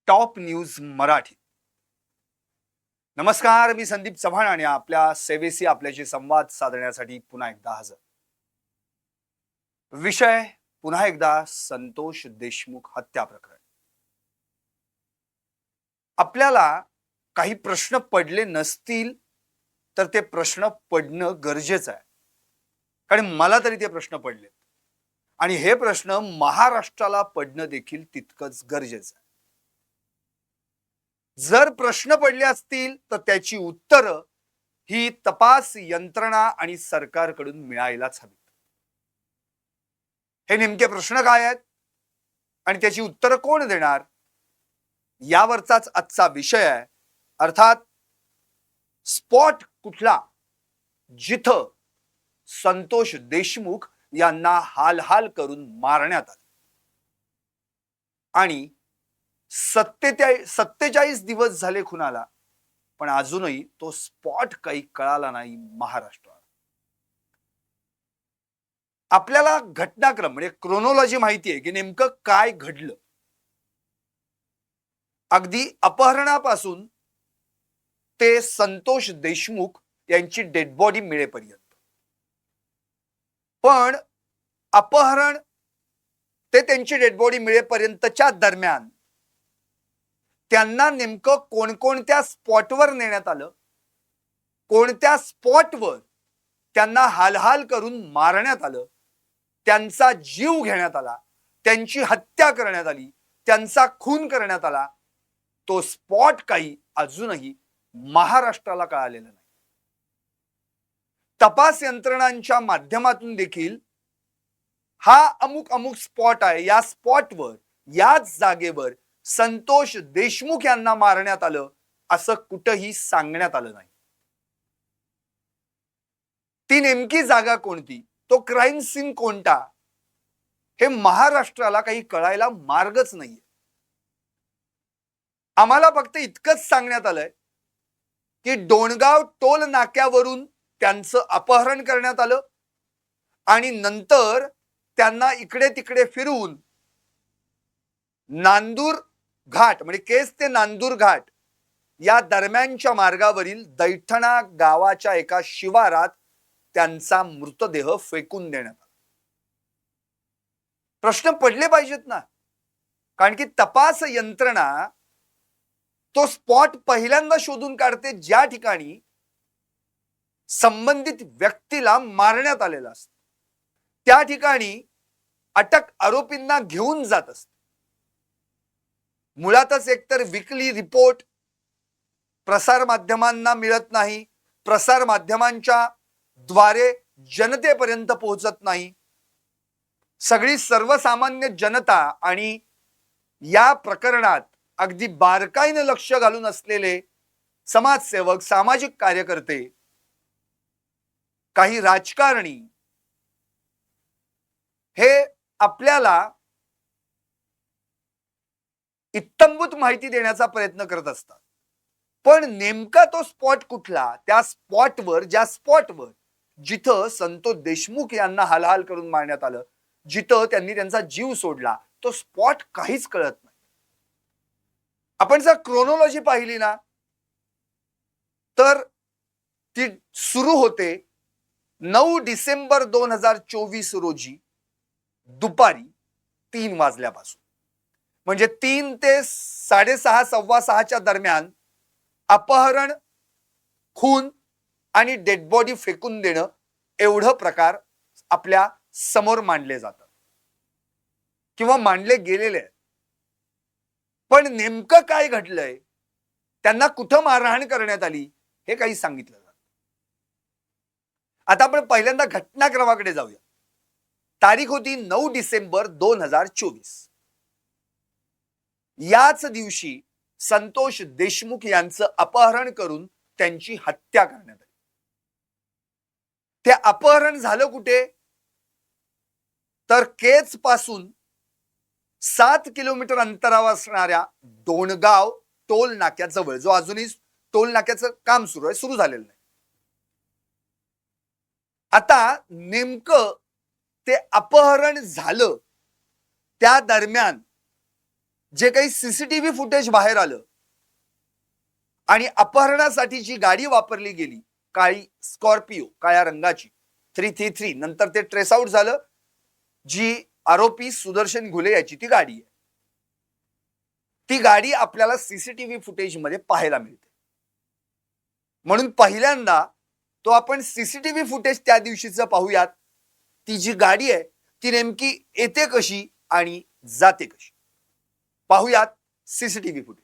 Top news Marathi. नमस्कार, मी संदीप चव्हाण आणि आपल्या सेवेसी आपल्याशी संवाद साधण्यासाठी पुन्हा एकदा हजर. विषय पुन्हा एकदा संतोष देशमुख हत्या प्रकरण. आपल्याला काही प्रश्न पडले नसतील तर ते प्रश्न पडणं गरजेचं आहे, कारण मला तरी ते प्रश्न पडले आणि हे प्रश्न महाराष्ट्राला पडणं देखील तितकंच गरजेचं आहे. जर प्रश्न पडले असतील तर त्याची उत्तरं ही तपास यंत्रणा आणि सरकारकडून मिळायलाच हवी. हे नेमके प्रश्न काय आहेत आणि त्याची उत्तरं कोण देणार, यावरचाच आजचा विषय आहे. अर्थात स्पॉट कुठला जिथं संतोष देशमुख यांना हाल हाल करून मारण्यात आलं आणि 47 दिवस झाले खुनाला, पण अजूनही तो स्पॉट काही कळाला नाही महाराष्ट्राला. आपल्याला घटनाक्रम म्हणजे क्रोनॉलॉजी माहिती आहे की नेमकं काय घडलं, अगदी अपहरणापासून ते संतोष देशमुख यांची डेड बॉडी मिळेपर्यंत. पण अपहरण ते त्यांची डेड बॉडी मिळेपर्यंतच्या दरम्यान त्यांना नेमकं कोणकोणत्या स्पॉटवर नेण्यात आलं, कोणत्या स्पॉटवर त्यांना हालहाल करून मारण्यात आलं, त्यांचा जीव घेण्यात आला, त्यांची हत्या करण्यात आली, त्यांचा खून करण्यात आला, तो स्पॉट काही अजूनही महाराष्ट्राला कळालेला नाही. तपास यंत्रणांच्या माध्यमातून देखील हा अमुक अमुक स्पॉट आहे, या स्पॉटवर याच जागेवर संतोष देशमुख यांना मारण्यात आलं असं कुठंही सांगण्यात आलं नाही. ती नेमकी जागा कोणती, तो क्राईम सीन कोणता, हे महाराष्ट्राला काही कळायला मार्गच नाहीये. आम्हाला फक्त इतकंच सांगण्यात आलंय की डोणगाव टोल नाक्यावरून त्यांचं अपहरण करण्यात आलं आणि नंतर त्यांना इकडे तिकडे फिरवून नांदूर घाट म्हणजे केस ते नांदूर घाट या दरम्यानच्या मार्गावरील दैठणा गावाच्या एका शिवारात त्यांचा मृतदेह फेकून देण्यात आला. प्रश्न पडले पाहिजेत ना, कारण की तपास यंत्रणा तो स्पॉट पहिल्यांदा शोधून काढते ज्या ठिकाणी संबंधित व्यक्तीला मारण्यात आलेला असतो. त्या ठिकाणी अटक आरोपींना घेऊन जात असते. मुळातच एकतर विकली रिपोर्ट प्रसार माध्यमांना मिळत नाही, प्रसार माध्यमांच्या द्वारे जनतेपर्यंत पोहोचत नाही. सगळी सर्वसामान्य जनता आणि या प्रकरणात अगदी बारकाईने लक्ष घालून असलेले समाजसेवक, सामाजिक कार्यकर्ते, काही राजकारणी हे आपल्याला इत्तंभूत माहिती देण्याचा प्रयत्न करत असतात. पण नेमका तो स्पॉट कुठला, त्या स्पॉटवर ज्या स्पॉटवर जिथं संतोष देशमुख यांना हालहाल करून मारण्यात आलं, जिथं त्यांनी त्यांचा जीव सोडला, तो स्पॉट काहीच कळत नाही. आपण जर क्रोनॉलॉजी पाहिली ना तर ती सुरू होते 9 डिसेंबर 2024 रोजी दुपारी 3 वाजल्यापासून. म्हणजे 3 ते 6:30 6:15च्या दरम्यान अपहरण, खून आणि डेड बॉडी फेकून देणं एवढं प्रकार आपल्या समोर मांडले जातात किंवा मांडले गेलेले आहेत. पण नेमकं काय घडलंय, त्यांना कुठं मारहाण करण्यात आली, हे काही सांगितलं जात. आता आपण पहिल्यांदा घटनाक्रमाकडे जाऊया. तारीख होती 9 डिसेंबर 2024. याच दिवशी संतोष देशमुख यांचं अपहरण करून त्यांची हत्या करण्यात आली. ते अपहरण झालं कुठे, तर केज पासून 7 किलोमीटर अंतरावर असणाऱ्या डोणगाव टोल नाक्याजवळ, जो अजूनही टोल नाक्याचं काम सुरू झालेलं नाही. आता नेमकं ते अपहरण झालं त्या दरम्यान जे काही सीसीटीव्ही फुटेज बाहेर आलं आणि अपहरणासाठी जी गाडी वापरली गेली, काळी स्कॉर्पिओ, काळ्या रंगाची 333, नंतर ते ट्रेस आउट झालं, जी आरोपी सुदर्शन घुले याची ती गाडी आहे. ती गाडी आपल्याला सीसीटीव्ही फुटेज मध्ये पाहायला मिळते. म्हणून पहिल्यांदा तो आपण सीसीटीव्ही फुटेज त्या दिवशीचं पाहूयात. ती जी गाडी आहे ती नेमकी येते कशी आणि जाते कशी, पाहूयात सीसीटीव्ही फुटेज.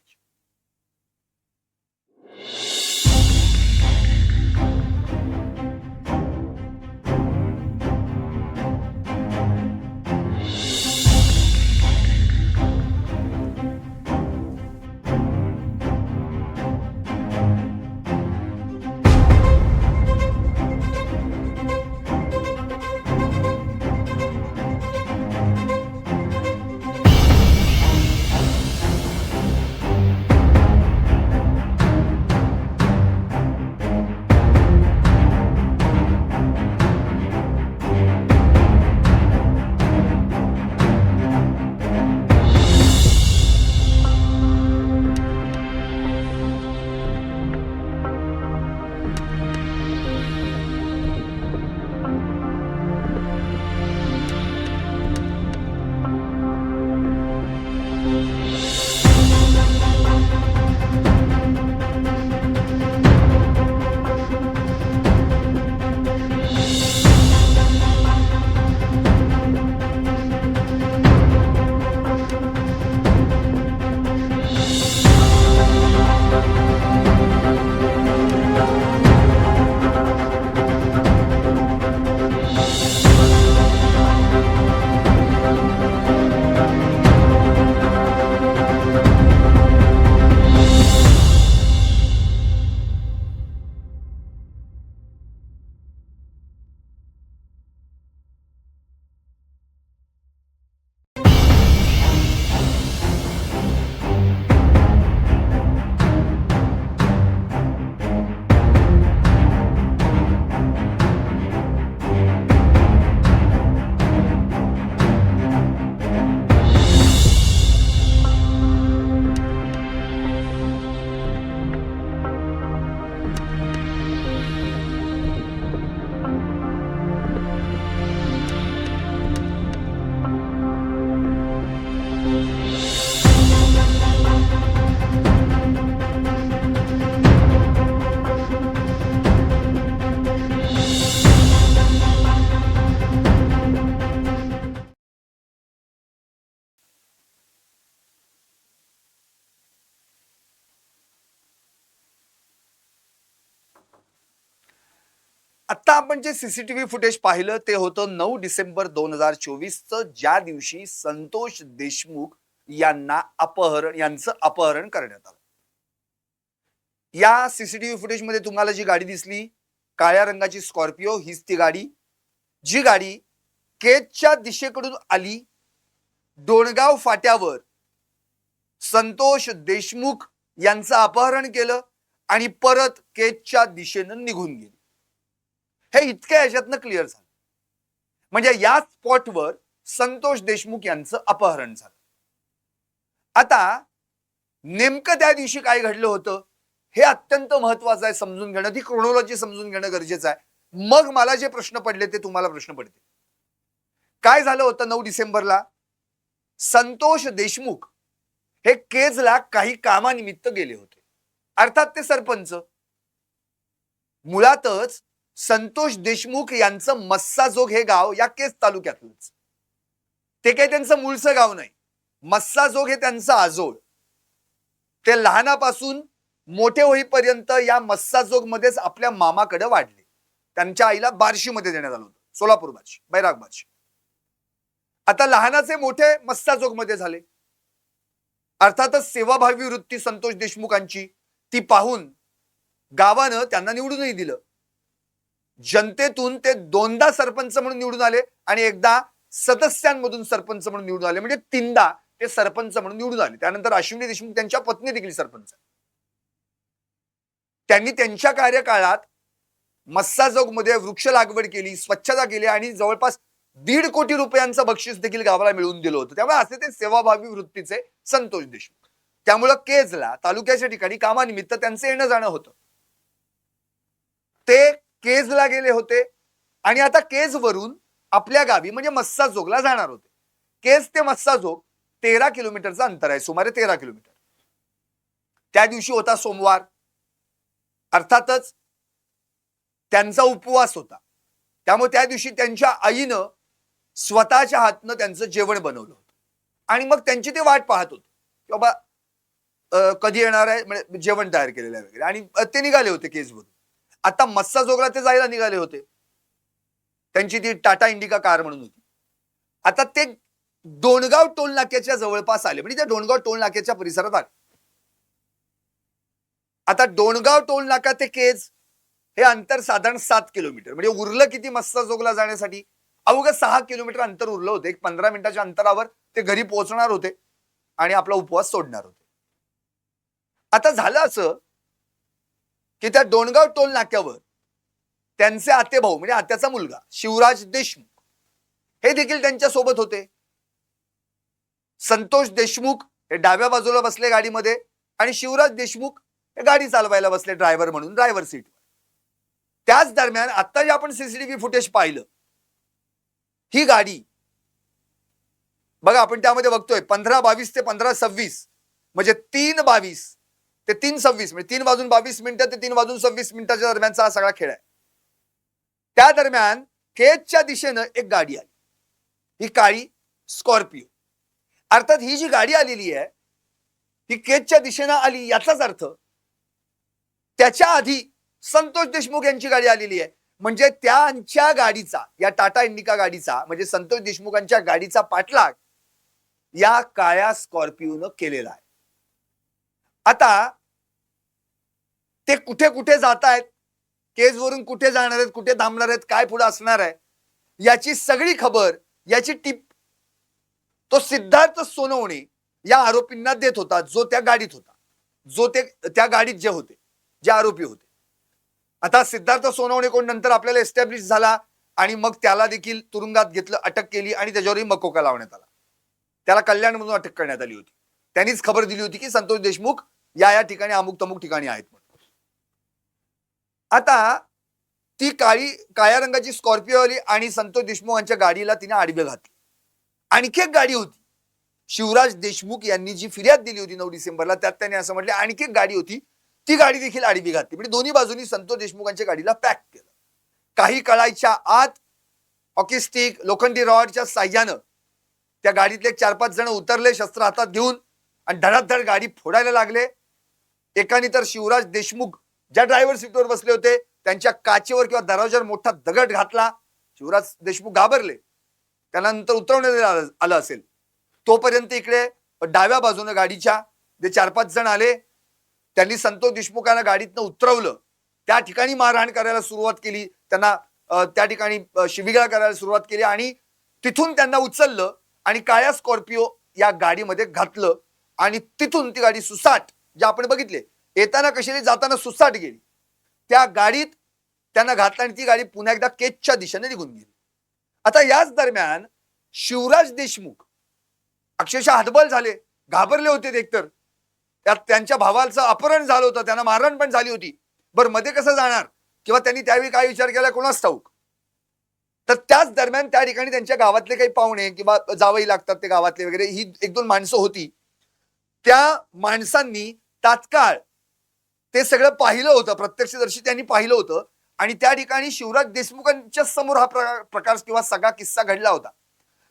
आता आपण जे सीसीटीव्ही फुटेज पाहिलं ते होतं 9 डिसेंबर 2024चं, ज्या दिवशी संतोष देशमुख यांचं अपहरण करण्यात आलं. या सीसीटीव्ही फुटेज मध्ये तुम्हाला जी गाडी दिसली, काळ्या रंगाची स्कॉर्पिओ, हीच ती गाडी, जी गाडी केजच्या दिशेकडून आली, डोणगाव फाट्यावर संतोष देशमुख यांचं अपहरण केलं आणि परत केजच्या दिशेनं निघून गेली. हे इतक्या याच्यातनं क्लिअर झालं. म्हणजे या स्पॉटवर संतोष देशमुख यांचं अपहरण झालं. आता नेमकं त्या दिवशी काय घडलं होतं हे अत्यंत महत्वाचं आहे समजून घेणं, ती क्रोनॉलॉजी समजून घेणं गरजेचं आहे. मग मला जे प्रश्न पडले ते तुम्हाला प्रश्न पडतील. काय झालं होतं 9 डिसेंबरला? संतोष देशमुख हे केजला काही कामानिमित्त गेले होते. अर्थात ते सरपंच. मुळातच संतोष देशमुख यांचं मस्साजोग हे गाव या केज तालुक्यातलंच. ते काही त्यांचं मूळचं गाव नाही. मस्साजोग हे त्यांचं आजोळ. ते लहानापासून मोठे होईपर्यंत या मस्साजोग मध्येच आपल्या मामाकडे वाढले. त्यांच्या आईला बार्शीमध्ये देण्यात आलं होतं, सोलापूर बार्शी, बैराग बार्शी. आता लहानाचे मोठे मस्साजोग मध्ये झाले. अर्थातच सेवाभावी वृत्ती संतोष देशमुखांची ती पाहून गावानं त्यांना निवडूनही दिलं. जनतेतून ते दोनदा सरपंच म्हणून निवडून आले आणि एकदा सदस्यांमधून सरपंच म्हणून निवडून आले. म्हणजे तीनदा ते सरपंच म्हणून निवडून आले. त्यानंतर अश्विनी देशमुख त्यांच्या पत्नी देखील सरपंच. त्यांनी त्यांच्या कार्यकाळात मस्साजोग मध्ये वृक्ष लागवड केली, स्वच्छता केली आणि जवळपास 1.5 कोटी रुपयांचं बक्षीस देखील गावाला मिळवून दिलं होतं. त्यामुळे असे ते सेवाभावी वृत्तीचे संतोष देशमुख. त्यामुळं केजला तालुक्याच्या ठिकाणी कामानिमित्त त्यांचं येणं जाणं होतं. ते केजला गेले होते आणि आता केजवरून आपल्या गावी म्हणजे मस्साजोगला जाणार होते. केज ते मस्साजोग 13 किलोमीटरचं अंतर आहे, सुमारे 13 किलोमीटर. त्या दिवशी होता सोमवार. अर्थातच त्यांचा उपवास होता. त्यामुळे त्या दिवशी त्यांच्या आईनं स्वतःच्या हातनं त्यांचं जेवण बनवलं होतं आणि मग त्यांची ते वाट पाहत होते की बाबा कधी येणार आहे, म्हणजे जेवण तयार केलेलं आहे वगैरे. आणि ते निघाले होते केजवरून. आता मस्साजोगला ते जायला निघाले होते. त्यांची ती टाटा इंडिका कार म्हणून होती. आता ते डोणगाव टोल नाक्याच्या जवळपास आले, म्हणजे त्या डोणगाव टोल नाक्याच्या परिसरात आले. आता डोणगाव टोल नाका ते केज हे अंतर साधारण 7 किलोमीटर, म्हणजे उरलं किती मस्साजोगला जाण्यासाठी? अवघं 6 किलोमीटर अंतर उरलं होतं. एक 15 मिनिटाच्या अंतरावर ते घरी पोहोचणार होते आणि आपला उपवास सोडणार होते. आता झालं असं की त्या डोणगाव टोल नाक्यावर त्यांचे आतेभाऊ म्हणजे आत्याचा मुलगा शिवराज देशमुख हे देखील त्यांच्या सोबत होते. संतोष देशमुख हे डाव्या बाजूला बसले गाडीमध्ये आणि शिवराज देशमुख हे गाडी चालवायला बसले ड्रायव्हर म्हणून, ड्रायव्हर सीटवर. त्याच दरम्यान आता जे आपण सीसीटीव्ही फुटेज पाहिलं, ही गाडी बघा, आपण त्यामध्ये बघतोय 15:22 ते 15:26 म्हणजे 3:22 ते 3:26 म्हणजे 3 वाजून 22 मिनिटं ते 3 वाजून 26 मिनिटाच्या दरम्यानचा हा सगळा खेळ आहे. त्या दरम्यान केजच्या दिशेनं एक गाडी आली, ही काळी स्कॉर्पिओ. अर्थात ही जी गाडी आलेली आहे ही केजच्या दिशेनं आली, याचाच अर्थ त्याच्या आधी संतोष देशमुख यांची गाडी आलेली आहे. म्हणजे त्यांच्या गाडीचा, या टाटा इंडिका गाडीचा, म्हणजे संतोष देशमुखांच्या गाडीचा पाठलाग या काळ्या स्कॉर्पिओनं केलेला आहे. आता ते कुठे कुठे जात आहेत, केजवरून कुठे जाणार आहेत, कुठे थांबणार आहेत, काय पुढे असणार आहे, याची सगळी खबर, याची टिप तो सिद्धार्थ सोनवणे या आरोपींना देत होता, जो त्या गाडीत होता, जो ते त्या गाडीत जे होते, जे आरोपी होते. आता सिद्धार्थ सोनवणे कोण नंतर आपल्याला एस्टॅब्लिश झाला आणि मग त्याला देखील तुरुंगात घेतलं, अटक केली आणि त्याच्यावरही मकोका लावण्यात आला. त्याला कल्याण म्हणून अटक करण्यात आली होती. त्यांनीच खबर दिली होती की संतोष देशमुख या ठिकाणी अमुक तमुक ठिकाणी आहेत म्हणून. आता ती काळ्या रंगाची स्कॉर्पिओ आली आणि संतोष देशमुखांच्या गाडीला तिने आडवे घातले. आणखी एक गाडी होती, शिवराज देशमुख यांनी जी फिर्याद दिली होती 9 डिसेंबरला, त्यात त्यांनी असं म्हटलं आणखी एक गाडी होती, ती गाडी देखील आडवी घातली. म्हणजे दोन्ही बाजूनी संतोष देशमुखांच्या गाडीला पॅक केलं. काही कळायच्या आत हॉकी स्टिक, लोखंडी रॉडच्या साह्यानं त्या गाडीतले 4-5 जण उतरले शस्त्र हातात घेऊन आणि धडाधड गाडी फोडायला लागले. एकाने तर शिवराज देशमुख ज्या ड्रायव्हर सीटवर बसले होते त्यांच्या काचेवर किंवा दरवाजावर मोठा दगड घातला. शिवराज देशमुख घाबरले, त्यांना नंतर उतरवण्यात आलं असेल. तोपर्यंत इकडे डाव्या बाजूने गाडीच्या जे 4-5 जण आले, त्यांनी संतोष देशमुखांना गाडीतनं उतरवलं. त्या ठिकाणी मारहाण करायला सुरुवात केली, त्यांना त्या ठिकाणी शिवीगाळ करायला सुरुवात केली आणि तिथून त्यांना उचललं आणि काळ्या स्कॉर्पिओ या गाडीमध्ये घातलं आणि तिथून ती गाडी सुसाट, जे आपण बघितले येताना कशी जाताना सुसाट गेली, त्या गाडीत त्यांना घातलं आणि ती गाडी पुन्हा एकदा केजच्या दिशेने निघून गेली. आता याच दरम्यान शिवराज देशमुख अक्षरशः हतबल झाले, घाबरले होते. एकतर त्यात त्यांच्या भावाचं अपहरण झालं होतं, त्यांना मारहाण पण झाली होती. बरं मध्ये कसं जाणार किंवा त्यांनी त्यावेळी काय विचार केला कोणास ठाऊक. तर त्याच दरम्यान त्या ठिकाणी त्यांच्या गावातले काही पाहुणे किंवा जावई लागतात ते गावातले वगैरे, ही 1-2 माणसं होती. त्या माणसांनी तात्काळ ते सगळं पाहिलं होतं, प्रत्यक्षदर्शी त्यांनी पाहिलं होतं आणि त्या ठिकाणी शिवराज देशमुखांच्या समोर हा प्रकार किंवा सगळा किस्सा घडला होता.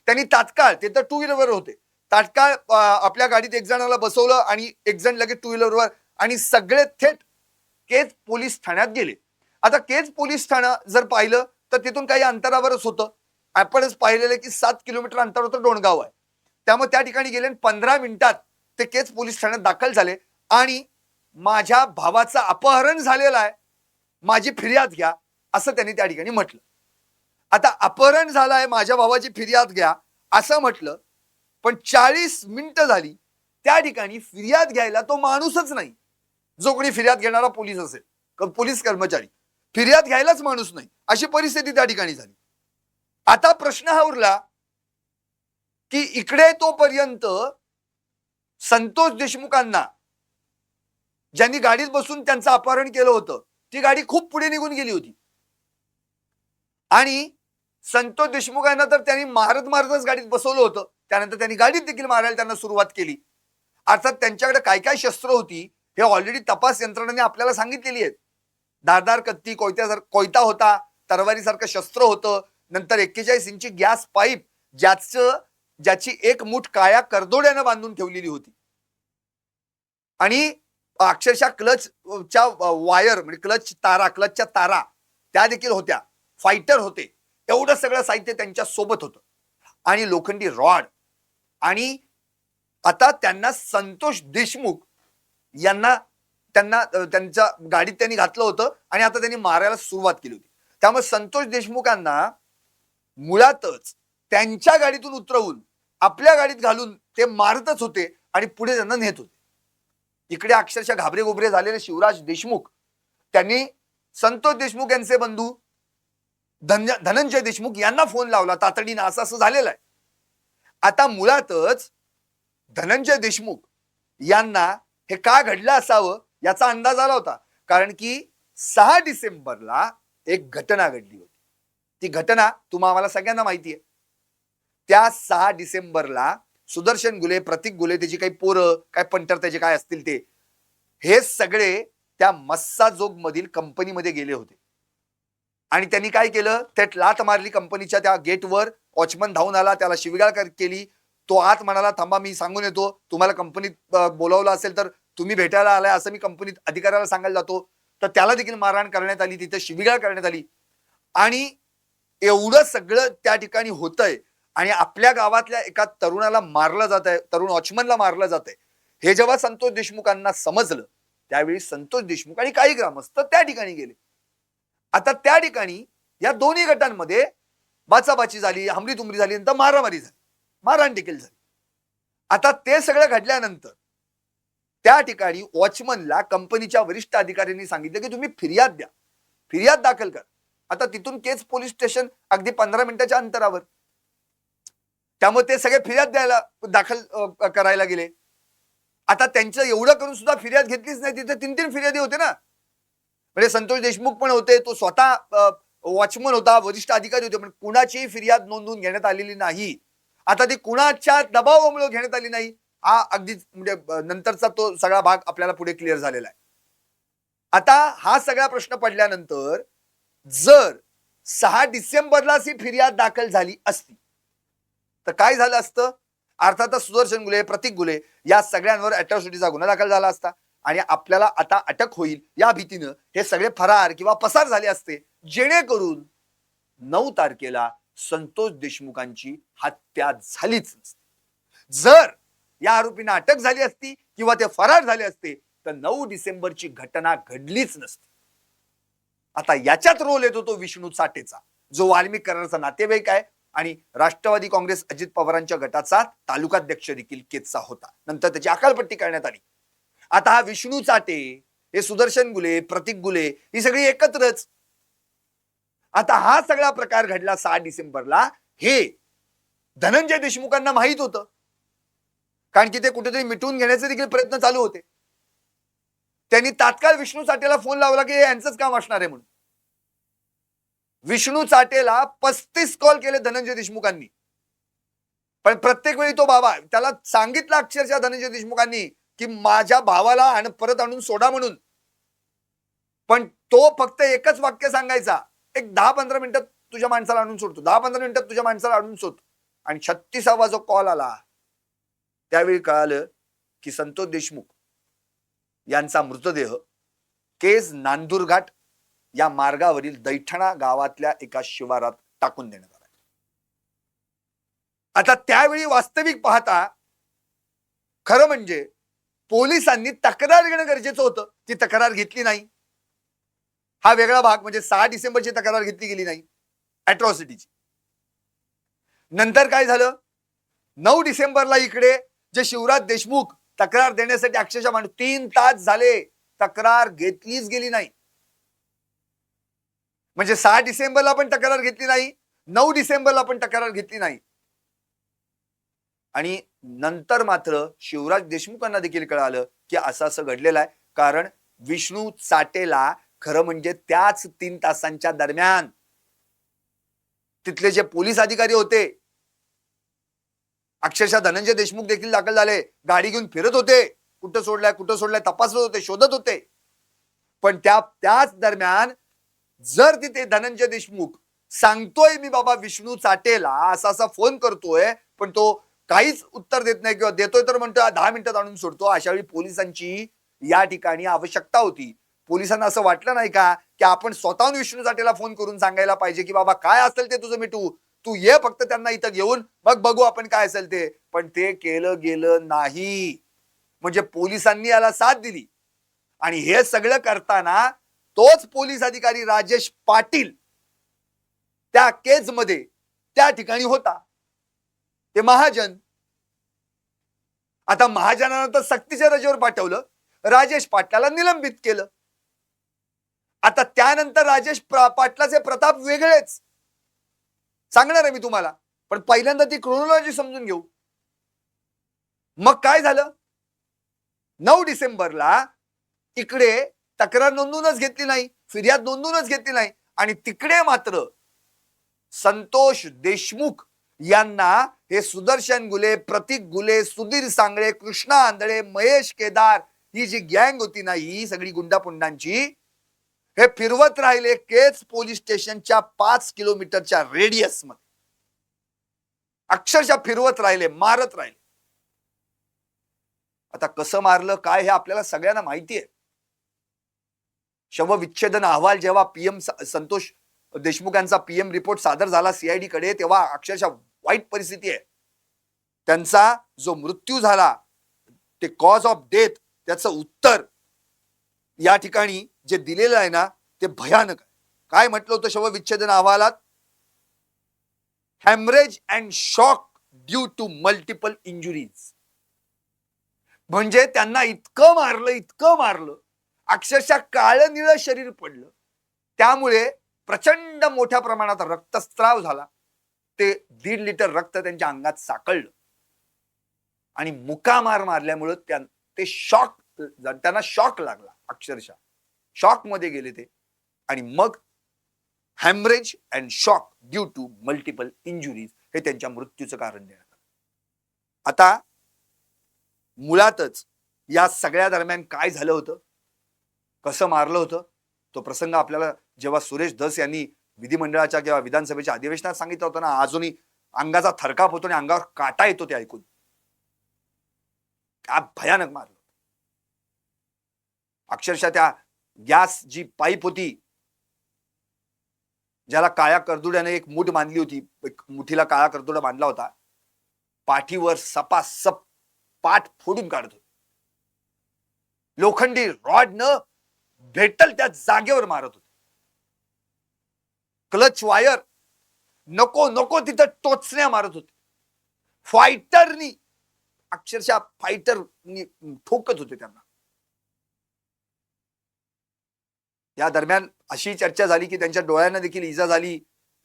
त्यांनी तात्काळ, ते तर 2 व्हीलरवर होते, तात्काळ आपल्या गाडीत एक जणाला बसवलं आणि एक जण लगेच 2 व्हीलरवर आणि सगळे थेट केज पोलीस ठाण्यात गेले. आता केज पोलीस ठाणं जर पाहिलं तर तिथून काही अंतरावरच होतं. आपणच पाहिलेलं की 7 किलोमीटर अंतरावर डोणगाव आहे. त्यामुळे त्या ठिकाणी गेले आणि 15 मिनिटात ते केज पोलीस ठाण्यात दाखल झाले आणि माझ्या भावाचं अपहरण झालेलं आहे, माझी फिर्याद घ्या, असं त्यांनी त्या ठिकाणी म्हटलं. आता अपहरण झालं आहे, माझ्या भावाची फिर्याद घ्या असं म्हटलं, पण 40 मिनिटं झाली त्या ठिकाणी फिर्याद घ्यायला तो माणूसच नाही, जो कोणी फिर्याद घेणारा पोलीस असेल, पोलीस कर्मचारी. फिर्याद घ्यायलाच माणूस नाही, अशी परिस्थिती त्या ठिकाणी झाली. आता प्रश्न हा उरला की इकडे तोपर्यंत संतोष देशमुखांना ज्यांनी गाडीत बसून त्यांचं अपहरण केलं होतं ती गाडी खूप पुढे निघून गेली होती आणि संतोष देशमुखांना तर त्यांनी मारत मारतच गाडीत बसवलं होतं. त्यानंतर त्यांनी गाडीत देखील मारायला त्यांना सुरुवात केली. अर्थात त्यांच्याकडे काय काय शस्त्र होती हे ऑलरेडी तपास यंत्रणेने आपल्याला सांगितलेली आहेत. धारदार कत्ती, कोयता होता, तरवारीसारखं शस्त्र होतं, नंतर 41 इंची गॅस पाईप ज्याची एक मूठ काळ्या करदोड्यानं बांधून ठेवलेली होती आणि अक्षरशः क्लचच्या वायर म्हणजे क्लचच्या तारा त्या देखील होत्या, फायटर होते. एवढं सगळं साहित्य त्यांच्या सोबत होतं आणि लोखंडी रॉड. आणि आता त्यांना संतोष देशमुख यांना त्यांच्या गाडीत त्यांनी घातलं होतं आणि आता त्यांनी मारायला सुरुवात केली होती. त्यामुळे संतोष देशमुखांना मुळातच त्यांच्या गाडीतून उतरवून आपल्या गाडीत घालून ते मारतच होते आणि पुढे त्यांना नेत होते. इकडे अक्षरशः घाबरे गोबरे झालेले शिवराज देशमुख त्यांनी संतोष देशमुख यांचे बंधू धनंजय देशमुख यांना फोन लावला तातडीनं, असं झालेलं आहे. आता मुळातच धनंजय देशमुख यांना हे का घडलं असावं याचा अंदाज आला होता, कारण की 6 डिसेंबरला एक घटना घडली होती. ती घटना आम्हाला सगळ्यांना माहिती आहे. त्या 6 डिसेंबरला सुदर्शन गुले, प्रतीक गुले, त्याची काही पोरं काय पंटर त्याचे काय असतील ते, हे सगळे त्या मस्साजोग मधील कंपनीमध्ये गेले होते आणि त्यांनी काय केलं, थेट लात मारली कंपनीच्या त्या गेटवर. वॉचमन धावून आला, त्याला शिवीगाळ केली. तो आत म्हणाला, थांबा मी सांगून येतो, तुम्हाला कंपनीत बोलावलं असेल तर तुम्ही भेटायला आलाय असं मी कंपनीत अधिकाऱ्याला सांगायला जातो. तर त्याला देखील मारहाण करण्यात आली, तिथे शिवीगाळ करण्यात आली. आणि एवढं सगळं त्या ठिकाणी होतंय आणि आपल्या गावातल्या एका तरुणाला मारलं जात आहे, तरुण वॉचमनला मारलं जात आहे, हे जेव्हा संतोष देशमुखांना समजलं त्यावेळी संतोष देशमुख आणि काही ग्रामस्थ त्या ठिकाणी गेले. आता त्या ठिकाणी या दोन्ही गटांमध्ये बाचाबाची झाली, हमरी तुमरी झाली, नंतर मारामारी झाली, मारहाण देखील झाली. आता ते सगळं घडल्यानंतर त्या ठिकाणी वॉचमनला कंपनीच्या वरिष्ठ अधिकाऱ्यांनी सांगितलं की तुम्ही फिर्याद दाखल कर. आता तिथून केज पोलीस स्टेशन अगदी 15 मिनिटाच्या अंतरावर. त्यामुळे ते सगळे फिर्याद दाखल करायला गेले. आता त्यांचं एवढं करून सुद्धा फिर्याद घेतलीच नाही. तिथे 3 फिर्यादी होते ना, म्हणजे संतोष देशमुख पण होते, तो स्वतः वॉचमन होता, वरिष्ठ अधिकारी होते, पण कुणाची फिर्याद नोंदवून घेण्यात आलेली नाही. आता ती कुणाच्या दबावामुळे घेण्यात आली नाही हा अगदी म्हणजे नंतरचा तो सगळा भाग आपल्याला पुढे क्लिअर झालेला आहे. आता हा सगळा प्रश्न पडल्यानंतर जर 6 डिसेंबरलाच ही फिर्याद दाखल झाली असती तर काय झालं असतं, अर्थातच सुदर्शन गुले, प्रतीक गुले या सगळ्यांवर अॅट्रॉसिटीचा गुन्हा दाखल झाला असता आणि आपल्याला आता अटक होईल या भीतीनं हे सगळे फरार किंवा पसार झाले असते, जेणेकरून 9 तारखेला संतोष देशमुखांची हत्या झालीच नसती. जर या आरोपींना अटक झाली असती किंवा ते फरार झाले असते तर 9 डिसेंबरची घटना घडलीच नसती. आता याच्यात रोल येतो तो विष्णू चाटेचा, जो वाल्मिक कराराचा नातेवाईक आहे आणि राष्ट्रवादी काँग्रेस अजित पवारांच्या गटाचा तालुकाध्यक्ष देखील केजचा होता. नंतर त्याची अकालपट्टी करण्यात आली. आता हा विष्णू चाटे, हे सुदर्शन गुले, प्रतीक गुले ही सगळी एकत्रच. आता हा सगळा प्रकार घडला 6 डिसेंबरला, हे धनंजय देशमुखांना माहित होतं, कारण की ते कुठेतरी मिटवून घेण्याचे देखील प्रयत्न चालू होते. त्यांनी तात्काळ विष्णू चाटेला फोन लावला की यांचंच काम असणार आहे म्हणून. विष्णू चाटेला 35 कॉल केले धनंजय देशमुखांनी, पण प्रत्येक वेळी तो बाबा, त्याला सांगितलं अक्षरशः धनंजय देशमुखांनी की माझ्या भावाला परत आणून सोडा म्हणून, पण तो फक्त एकच वाक्य सांगायचा, एक 10-15 मिनिटात तुझ्या माणसाला आणून सोडतो, 10-15 मिनिटात तुझ्या माणसाला आणून सोडतो. आणि 36वा जो कॉल आला त्यावेळी कळालं की संतोष देशमुख यांचा मृतदेह केज नांदूरघाट या मार्गावरील दैठणा गावातल्या एका शिवारात टाकून देण्यात आला. आता त्यावेळी वास्तविक पाहता खरं म्हणजे पोलिसांनी तक्रार घेणं गरजेचं होतं. ती तक्रार घेतली नाही, हा वेगळा भाग. म्हणजे 6 डिसेंबरची तक्रार घेतली गेली नाही अॅट्रॉसिटीची. नंतर काय झालं, 9 डिसेंबरला इकडे जे शिवराज देशमुख तक्रार देण्यासाठी अक्षरशः 3 तास झाले, तक्रार घेतलीच गेली नाही. म्हणजे 6 डिसेंबरला पण तक्रार घेतली नाही, 9 डिसेंबरला पण तक्रार घेतली नाही. आणि नंतर मात्र शिवराज देशमुखांना देखील कळालं की असं असं घडलेलं आहे. कारण विष्णू चाटेला खरं म्हणजे त्याच 3 तासांच्या दरम्यान तिथले जे पोलीस अधिकारी होते, अक्षरशः धनंजय देशमुख देखील दाखल झाले, गाडी घेऊन फिरत होते, कुठं सोडलाय तपासत होते, शोधत होते. पण त्याच दरम्यान जर तिथे धनंजय देशमुख सांगतोय मी बाबा विष्णू चाटेला असा असा फोन करतोय, पण तो काहीच उत्तर देत नाही किंवा देतोय तर म्हणतो 10 मिनिटात आणून सोडतो, अशा वेळी पोलिसांची या ठिकाणी आवश्यकता होती. पोलिसांना असं वाटलं नाही का की आपण स्वतःहून विष्णू चाटेला फोन करून सांगायला पाहिजे की बाबा काय असेल ते तुझं मिटू, तू ये फक्त त्यांना इथं घेऊन, मग बघू आपण काय असेल ते. पण ते केलं गेलं नाही. म्हणजे पोलिसांनी याला साथ दिली. आणि हे सगळं करताना तोच पोलीस अधिकारी राजेश पाटील त्या केजमध्ये त्या ठिकाणी होता. ते महाजन. आता महाजनानं तर सक्तीच्या रजेवर पाठवलं, राजेश पाटलाला निलंबित केलं. आता त्यानंतर राजेश पाटलाचे प्रताप वेगळेच सांगणार आहे मी तुम्हाला, पण पहिल्यांदा ती क्रोनॉलॉजी समजून घेऊ. मग काय झालं? 9 डिसेंबरला इकडे तक्रार नोंदवूनच घेतली नाही, फिर्याद नोंदवूनच घेतली नाही, आणि तिकडे मात्र संतोष देशमुख यांना हे सुदर्शन गुले, प्रतीक गुले, सुधीर सांगळे, कृष्णा आंधळे, महेश केदार ही जी गँग होती ना, ही सगळी गुंडापुंडांची, हे फिरवत राहिले केज पोलीस स्टेशनच्या 5 किलोमीटरच्या रेडियस मध्ये. अक्षरशः फिरवत राहिले, मारत राहिले. आता कसं मारलं काय हे आपल्याला सगळ्यांना माहिती आहे. शवविच्छेदन अहवाल जेव्हा पीएम संतोष देशमुख यांचा पीएम रिपोर्ट सादर झाला सीआयडी कडे, तेव्हा अक्षरशः वाईट परिस्थिती आहे. त्यांचा जो मृत्यू झाला, ते कॉज ऑफ डेथ, त्याचं उत्तर या ठिकाणी जे दिलेलं आहे ना, ते भयानक आहे. काय म्हटलं होतं शवविच्छेदन अहवालात? Haemorrhage and shock due to multiple injuries. म्हणजे त्यांना इतकं मारलं, अक्षरशः काळं निळं शरीर पडलं, त्यामुळे प्रचंड मोठ्या प्रमाणात रक्तस्राव झाला. ते 1.5 लिटर रक्त त्यांच्या अंगात साकळलं आणि मुकामार मारल्यामुळे त्यांना शॉक लागला. अक्षरशः शॉक मध्ये गेले ते, आणि मग haemorrhage and shock due to multiple injuries हे त्यांच्या मृत्यूचं कारण देण्यात आलं. आता मुळातच या सगळ्या दरम्यान काय झालं होतं, कसं मारलं होतं, तो प्रसंग आपल्याला जेव्हा सुरेश धस यांनी विधिमंडळाच्या किंवा विधानसभेच्या अधिवेशनात सांगितलं होतं ना, अजूनही अंगाचा थरकाप होतो आणि अंगावर काटा येतो ते ऐकून. काय भयानक मारलं. अक्षरशः त्या गॅस जी पाईप होती, ज्याला काळ्या करदुड्याने एक मूठ बांधली होती, एक मुठीला काळा करदुडा बांधला होता, पाठीवर सपासप पाठ फोडून काढत होते. लोखंडी रॉड न भेटल त्या जागेवर मारत होते. क्लच वायर नको तिथं टोचण्या मारत होते. फायटरनी अक्षरशः फायटरनी ठोकत होते त्यांना. या दरम्यान अशी चर्चा झाली की त्यांच्या डोळ्यांना देखील इजा झाली,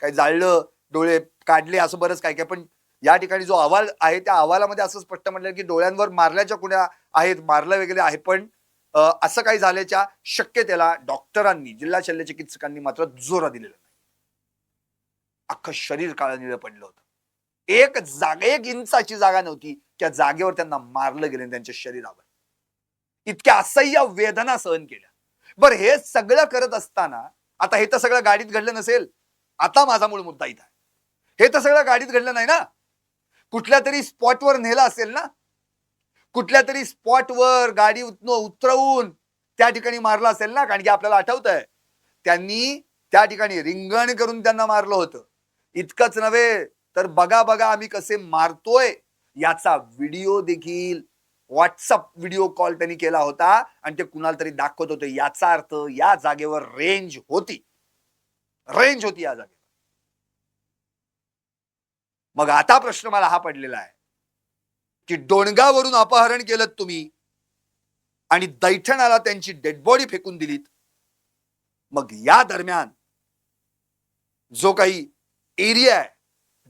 काही जाळलं, डोळे काढले, असं बरंच काय काय. पण या ठिकाणी जो अहवाल आहे त्या अहवालामध्ये असं स्पष्ट म्हटलं की डोळ्यांवर मारल्याच्या कुण्या आहेत, मारलं वगैरे आहे, पण असं काही झाल्याच्या शक्यतेला डॉक्टरांनी, जिल्हा शल्य चिकित्सकांनी मात्र दुजोरा दिलेला नाही. अख्खं शरीर काळं निळं पडलं होतं. एक इंचाची जागा नव्हती त्या जागेवर त्यांना मारलं गेलं त्यांच्या शरीरावर. इतक्या असह्य वेदना सहन केल्या. बरं, हे सगळं करत असताना, आता हे तर सगळं गाडीत घडलं नसेल, आता माझा मूळ मुद्दा इथं आहे. हे तर सगळं गाडीत घडलं नाही ना, कुठल्या तरी स्पॉटवर नेलं असेल ना, कुठल्या तरी स्पॉटवर गाडी उतरवून त्या ठिकाणी मारलं असेल ना. कारण की आपल्याला आठवतंय त्यांनी त्या ठिकाणी रिंगण करून त्यांना मारलं होतं. इतकंच नव्हे तर बघा आम्ही कसे मारतोय याचा व्हिडिओ देखील व्हॉट्सअप व्हिडिओ कॉल त्यांनी केला होता आणि ते कुणाला तरी दाखवत होते. याचा अर्थ या जागेवर रेंज होती या जागेवर. मग आता प्रश्न मला हा पडलेला आहे की डोणगावरून अपहरण केलं तुम्ही आणि दैठणाला त्यांची डेड बॉडी फेकून दिलीत. मग या दरम्यान जो काही एरिया आहे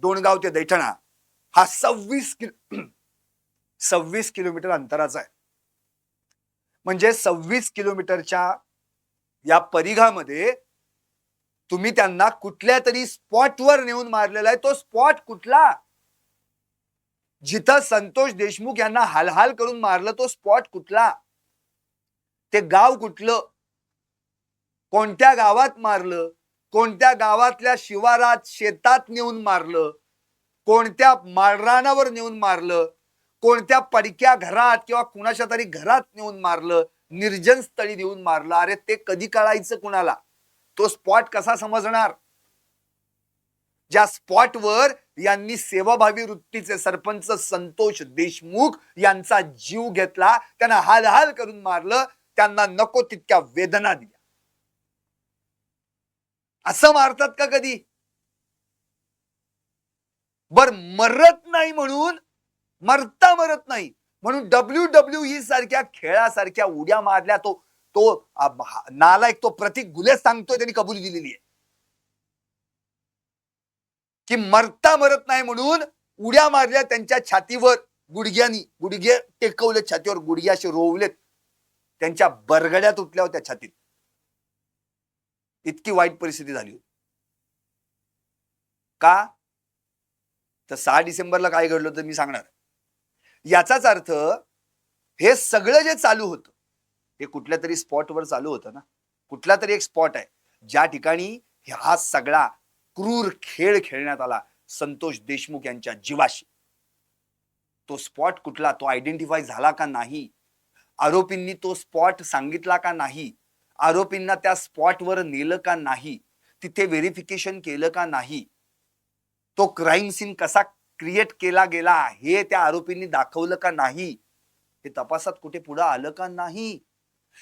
डोणगाव ते दैठणा हा 26 किलोमीटर अंतराचा आहे. म्हणजे 26 किलोमीटरच्या या परिघामध्ये तुम्ही त्यांना कुठल्या तरी स्पॉटवर नेऊन मारलेला आहे. तो स्पॉट कुठला? जिथं संतोष देशमुख यांना हालहाल करून मारलं तो स्पॉट कुठला? ते गाव कुठलं? कोणत्या गावात मारलं? कोणत्या गावातल्या शिवारात शेतात नेऊन मारलं? कोणत्या माळरानावर नेऊन मारलं? कोणत्या पडक्या घरात किंवा कुणाच्या तरी घरात नेऊन मारलं? निर्जन स्थळी नेऊन मारलं? अरे ते कधी कळायचं कुणाला? तो स्पॉट कसा समजणार? ज्या स्पॉटवर यांनी सेवाभावी वृत्तीचे सरपंच संतोष देशमुख यांचा जीव घेतला, त्यांना हालहाल करून मारलं, त्यांना नको तितक्या वेदना दिल्या. असं मारतात का कधी? बर मरत नाही म्हणून, मरता मरत नाही म्हणून WWE सारख्या खेळासारख्या उड्या मारल्या. तो नालायक तो प्रतीक गुले सांगतोय, त्यांनी कबुली दिलेली आहे की मरता मरत नाही म्हणून उड्या मारल्या त्यांच्या छातीवर गुडघे टेकवले छातीवर, गुडघे असे रोवलेत, त्यांच्या बरगड्या तुटल्या होत्या छातीत. इतकी वाईट परिस्थिती झाली. का? तर 6 डिसेंबरला काय घडलं होतं मी सांगणार. याचाच अर्थ हे सगळं जे चालू होतं हे कुठल्या तरी स्पॉटवर चालू होतं ना. कुठला तरी एक स्पॉट आहे ज्या ठिकाणी हा सगळा क्रूर खेळ खेळण्यात आला संतोष देशमुख यांच्या जीवाशी. तो स्पॉट कुठला? तो आयडेंटिफाय झाला का नाही? आरोपींनी तो स्पॉट सांगितला का नाही? आरोपींना त्या स्पॉटवर नेलं का नाही? तिथे व्हेरिफिकेशन केलं का नाही? तो क्राईम सीन कसा क्रिएट केला गेला हे त्या आरोपींनी दाखवलं का नाही? हे तपासात कुठे पुढे आलं का नाही?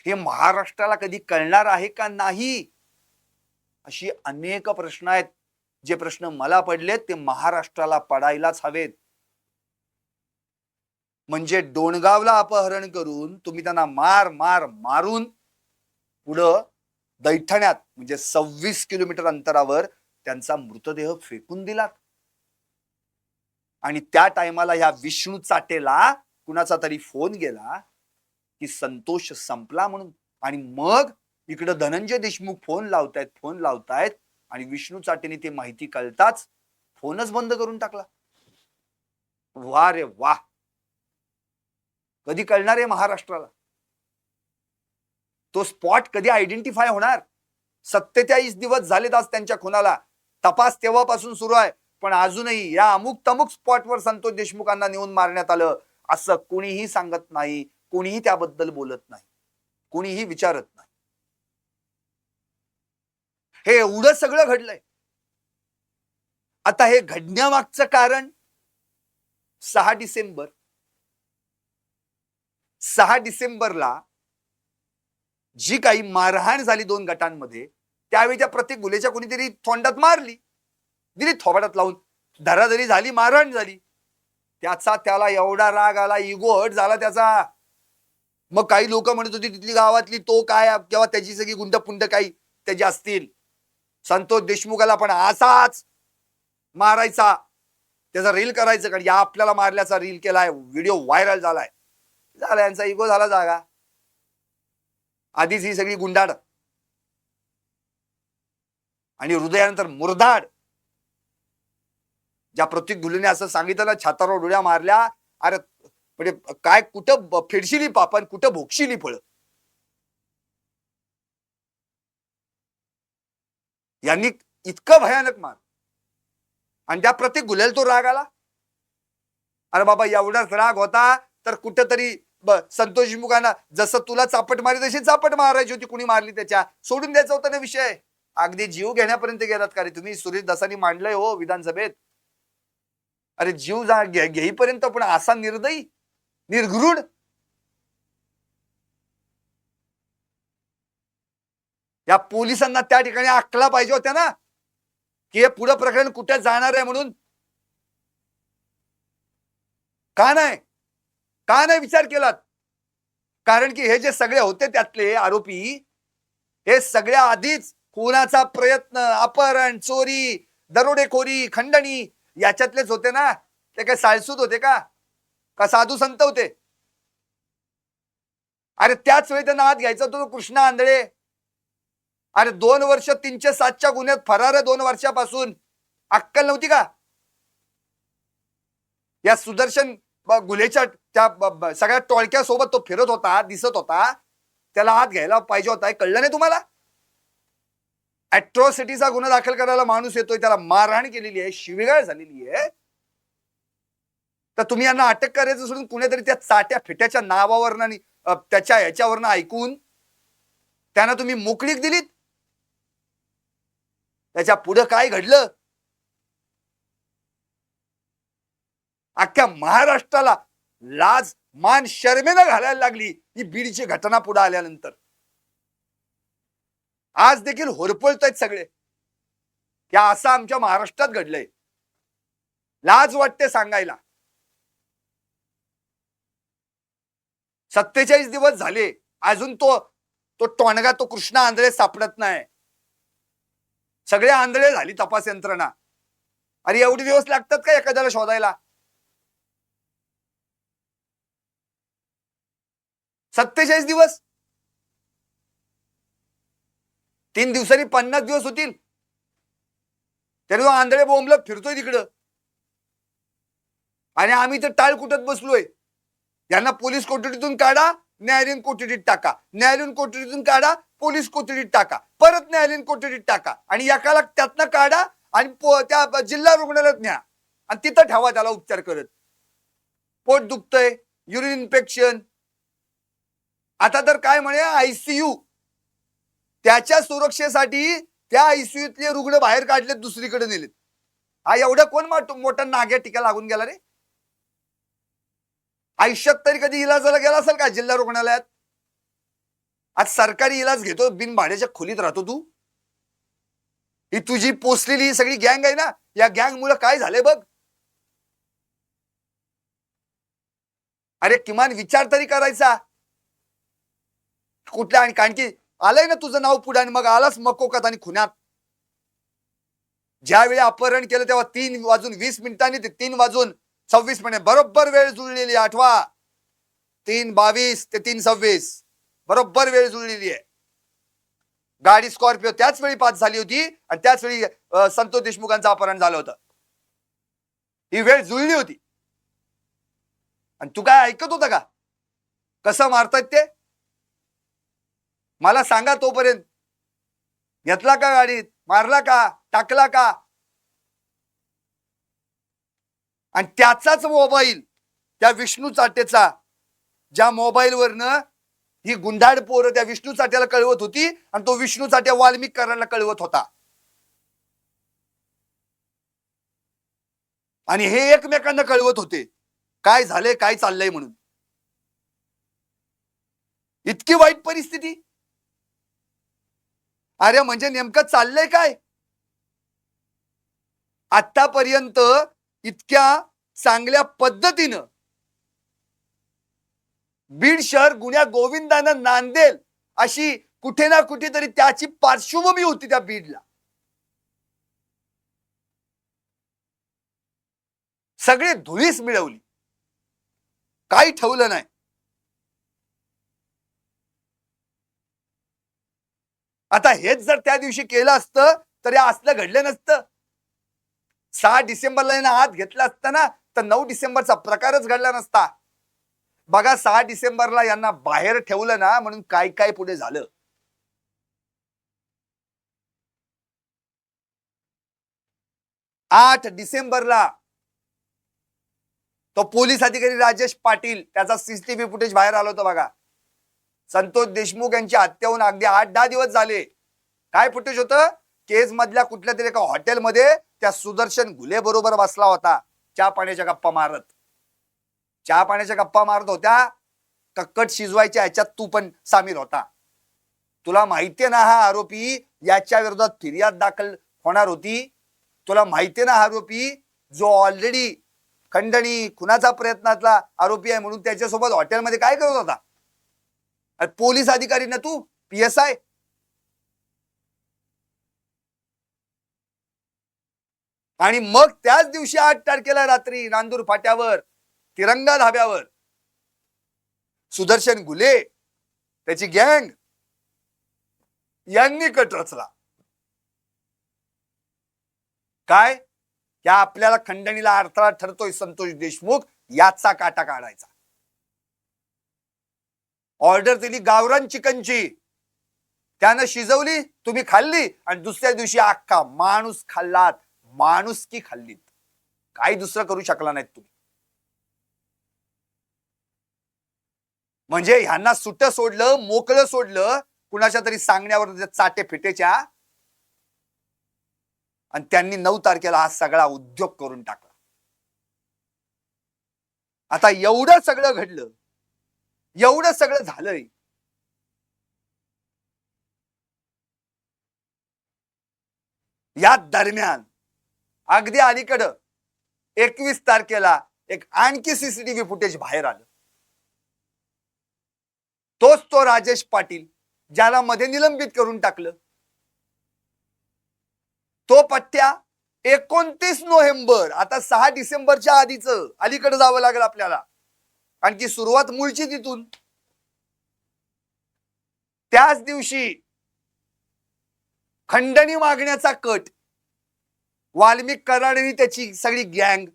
हे महाराष्ट्राला कधी कळणार आहे का नाही? अशी अनेक प्रश्न आहेत. जे प्रश्न मला पडलेत ते महाराष्ट्राला पडायलाच हवेत. म्हणजे डोणगावला अपहरण करून तुम्ही त्यांना मारून पुढं दैठण्यात म्हणजे 26 किलोमीटर अंतरावर त्यांचा मृतदेह फेकून दिलात. आणि त्या टायमाला ह्या विष्णू चाटेला कुणाचा तरी फोन गेला की संतोष संपला म्हणून. आणि मग इकडे धनंजय देशमुख फोन लावतायत आणि विष्णू चाटेने ते माहिती कळताच फोनच बंद करून टाकला. वा रे वा. कधी कळणार आहे महाराष्ट्राला? तो स्पॉट कधी आयडेंटिफाय होणार? 47 दिवस झालेत आज त्यांच्या खुनाला. तपास तेव्हापासून सुरू आहे, पण अजूनही या अमुक तमुक स्पॉटवर संतोष देशमुखांना नेऊन मारण्यात आलं असं कोणीही सांगत नाही, कोणीही त्याबद्दल बोलत नाही, कोणीही विचारत नाही. हे एवढं सगळं घडलंय. आता हे घडण्यामागचं कारण 6 डिसेंबरला जी काही मारहाण झाली 2 गटांमध्ये, त्यावेळी त्या प्रत्येक गुलेच्या कोणीतरी तोंडात मारली, दिली थोबाडात लावून, धराधरी झाली, मारहाण झाली. त्याला एवढा राग आला, इगो हर्ट झाला त्याचा. मग काही लोक म्हणत होती तिथली गावातली तो काय किंवा त्याची सगळी गुंडपुंड काही त्याची असतील, संतोष देशमुखाला पण असाच मारायचा, त्याचा रील करायचं, कारण या आपल्याला मारल्याचा रील केलाय, व्हिडिओ व्हायरल झालाय. यांचा इगो झाला जागा. आधीच ही सगळी गुंडाड आणि हृदयानंतर मुरदाड. ज्या प्रतीक गुलेने असं सांगितलं ना, छातावर डोळ्या मारल्या, अरे म्हणजे काय कुठं फेडशिली पापन, कुठं भोगशिली फळ. यांनी इतकं भयानक मार. आणि त्या प्रत्येक गुलेला तो राग आला. अरे बाबा एवढाच राग होता तर कुठंतरी संतोष देशमुखांना जसं तुला चापट मारली तशी चापट मारायची होती, कुणी मारली त्याच्या, सोडून द्यायचा होता ना विषय. अगदी जीव घेण्यापर्यंत गेलात का रे तुम्ही? सुरेश दसानी मांडलंय हो विधानसभेत. अरे जीव घेईपर्यंत पण असा निर्दयी, निर्घृण. या पोलिसांना त्या ठिकाणी आखला पाहिजे होत्या ना की हे पुढे प्रकरण कुठे जाणार आहे म्हणून. का नाही विचार केलात? कारण की हे जे सगळे होते त्यातले आरोपी, हे सगळ्या आधीच खुनाचा प्रयत्न, अपहरण, चोरी, दरोडेखोरी, खंडणी याच्यातलेच होते ना? ते काय साळसूद होते का साधू संत होते? अरे त्याच वेळी त्यांना आत घ्यायचा तो कृष्णा आंधळे. अरे 2 वर्ष 307च्या गुन्ह्यात फरार आहे 2 वर्षापासून. अक्कल नव्हती का? या सुदर्शन गुन्हेच्या त्या सगळ्या टोळक्यासोबत तो फिरत होता, दिसत होता. त्याला आत घ्यायला पाहिजे होता, हे कळलं नाही तुम्हाला? अॅट्रॉसिटीचा गुन्हा दाखल करायला माणूस येतोय, त्याला मारहाण केलेली आहे, शिवीगाळ झालेली आहे. तर तुम्ही यांना अटक करायचं सोडून कुणीतरी त्या चाट्या फिट्याच्या नावावरनं आणि त्याच्या ह्याच्यावरनं ऐकून त्यांना तुम्ही मोकळीक दिलीत. त्याच्या पुढे काय घडलं? अख्ख्या महाराष्ट्राला लाज मान शर्मेनं घालायला लागली ही बीडची घटना पुढे आल्यानंतर. आज देखील होरपळतायत सगळे की असं आमच्या महाराष्ट्रात घडलंय. लाज वाटते सांगायला. 47 दिवस झाले अजून तो तो टोणगा तो कृष्णा आंधळे सापडत नाही. सगळे आंधळे झाली तपास यंत्रणा. अरे एवढे दिवस लागतात का एखाद्याला शोधायला? 47 दिवस. 3 दिवसांनी 50 दिवस होतील. तरी तो आंधळे बोंबलत फिरतोय तिकडं आणि आम्ही तर टाळ कुटत बसलोय. यांना पोलीस कोठडीतून काढा, न्यायालयीन कोठडीत टाका, न्यायालयीन कोठडीतून काढा, पोलीस कोठडीत टाका, परत न्यायालयीन कोठडीत टाका आणि एकाला त्यातनं काढा आणि त्या जिल्हा रुग्णालयात न्या आणि तिथं ठेवा त्याला उपचार करत. पोट दुखतंय, युरिन इन्फेक्शन. आता तर काय म्हणे आयसीयू, त्याच्या सुरक्षेसाठी त्या आयसीयूतले रुग्ण बाहेर काढलेत, दुसरीकडे नेलेत. हा एवढा कोण मोठा नाग्या टीका लागून गेला रे? आयुष्यात तरी कधी इलाजाला गेला असेल का जिल्हा रुग्णालयात? आज सरकारी इलाज घेतो, बिन भाड्याच्या खोलीत राहतो तू. ही तुझी पोचलेली सगळी गँग आहे ना, या गँग मुळे काय झालंय बघ. अरे किमान विचार तरी करायचा कुठल्या. आणि कारण की आलंय ना तुझं नाव पुढे आणि मग आलाच मकोकात आणि खुन्यात. ज्यावेळी अपहरण केलं तेव्हा 3:20 ते 3:26 बरोबर वेळ जुळलेली. आठवा 3:22 ते 3:26 बरोबर वेळ जुळलेली आहे. गाडी स्कॉर्पिओ त्याच वेळी पास झाली होती आणि त्याच वेळी संतोष देशमुखांचं अपहरण झालं होतं. ही वेळ जुळली होती. आणि तू काय ऐकत होता का कसं मारतायत ते? मला सांगा तोपर्यंत. घेतला का गाडीत? मारला का? टाकला का? आणि त्याचाच मोबाईल, त्या विष्णू चाटेचा, ज्या मोबाईलवरनं ही गुंडाळ पोरं त्या विष्णू चाट्याला कळवत होती आणि तो विष्णू चाट्या वाल्मिक करायला कळवत होता. आणि हे एकमेकांना कळवत होते काय झालंय, काय चाललंय म्हणून. इतकी वाईट परिस्थिती. अरे म्हणजे नेमकं चाललंय काय? आतापर्यंत इतक्या चांगल्या पद्धतीनं बीड शहर गुन्ह्या गोविंदानं नांदेल अशी कुठे ना कुठेतरी त्याची पार्श्वभूमी होती त्या बीडला. सगळे धुळीस मिळवली, काही ठेवलं नाही. आता हेच जर त्या दिवशी केलं असतं तर हे असलं घडलं नसतं. 6 डिसेंबरला यांना आत घेतला असता ना तर 9 डिसेंबरचा प्रकारच घडला नसता. बघा 6 डिसेंबरला यांना बाहेर ठेवलं ना म्हणून काय काय पुढे झालं. 8 डिसेंबरला तो पोलीस अधिकारी राजेश पाटील, त्याचा सीसीटीव्ही फुटेज बाहेर आलं होतं बघा. संतोष देशमुख यांची हत्या होऊन अगदी 8-10 दिवस झाले. काय फुटेज होतं? केज मधल्या कुठल्या तरी एका हॉटेलमध्ये त्या सुदर्शन घुले बरोबर बसला होता, चहा पाण्याच्या गप्पा मारत. चहा पाण्याच्या गप्पा मारत होत्या. कक्कट शिजवायच्या ह्याच्यात तू पण सामील होता. तुला माहितीये ना हा आरोपी, याच्या विरोधात फिर्याद दाखल होणार होती. तुला माहितीये ना हा आरोपी जो ऑलरेडी खंडणी खुनाचा प्रयत्नातला आरोपी आहे म्हणून त्याच्यासोबत हॉटेलमध्ये काय करत होता? पोलीस अधिकारी ना तू, PSI. आणि मग त्याच दिवशी 8 तारखेला रात्री नांदूर फाट्यावर तिरंगा धाब्यावर सुदर्शन घुले त्याची गँग यांनी कट रचला. काय या आपल्याला खंडणीला अडथळा ठरतोय संतोष देशमुख याचा काटा काढायचा. ऑर्डर दिली गावरान चिकनची, त्यानं शिजवली, तुम्ही खाल्ली आणि दुसऱ्या दिवशी अख्खा माणूस खाल्लात, माणुसकी खाल्लीत. काही दुसरं करू शकला नाहीत तुम्ही. म्हणजे ह्यांना सुट सोडलं, मोकळं सोडलं कुणाच्या तरी सांगण्यावर चाटे फिटेच्या, आणि त्यांनी 9 तारखेला हा सगळा उद्योग करून टाकला. आता एवढं सगळं घडलं, एवढं सगळं झालंय, या दरम्यान अगदी अलीकडं 21 तारखेला एक आणखी सीसीटीव्ही फुटेज बाहेर आलं. तोच तो राजेश पाटील ज्याला मध्ये निलंबित करून टाकलं. तो पट्ट्या 29 नोव्हेंबर, आता 6 डिसेंबरच्या आधीच अलीकडे जावं लागेल आपल्याला, आणखी सुरुवात मूळची तिथून. त्याच दिवशी खंडणी मागण्याचा कट वाल्मिक कराडनी त्याची सगळी गँग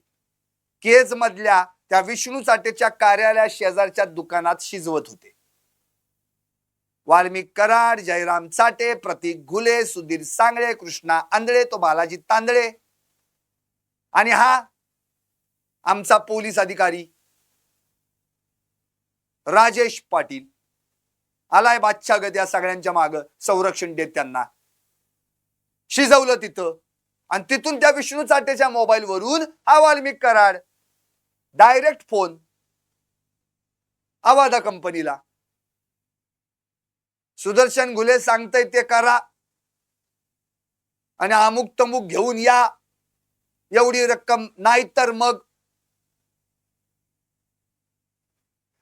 केज मधल्या त्या विष्णू चाटेच्या कार्यालया शेजारच्या दुकानात शिजवत होते. वाल्मिक कराड, जयराम चाटे, प्रतीक घुले, सुधीर सांगळे, कृष्णा आंधळे, तो बालाजी तांदळे आणि हा आमचा पोलीस अधिकारी राजेश पाटील आलाय बादशाह गत या सगळ्यांच्या माग संरक्षण देत त्यांना शिजवलं तिथं. आणि तिथून त्या विष्णू चाटेच्या मोबाईल वरून हा वाल्मिक कराड डायरेक्ट फोन आवादा कंपनीला, सुदर्शन घुले सांगताय ते करा आणि अमुक तमुक घेऊन या, एवढी रक्कम नाही तर मग.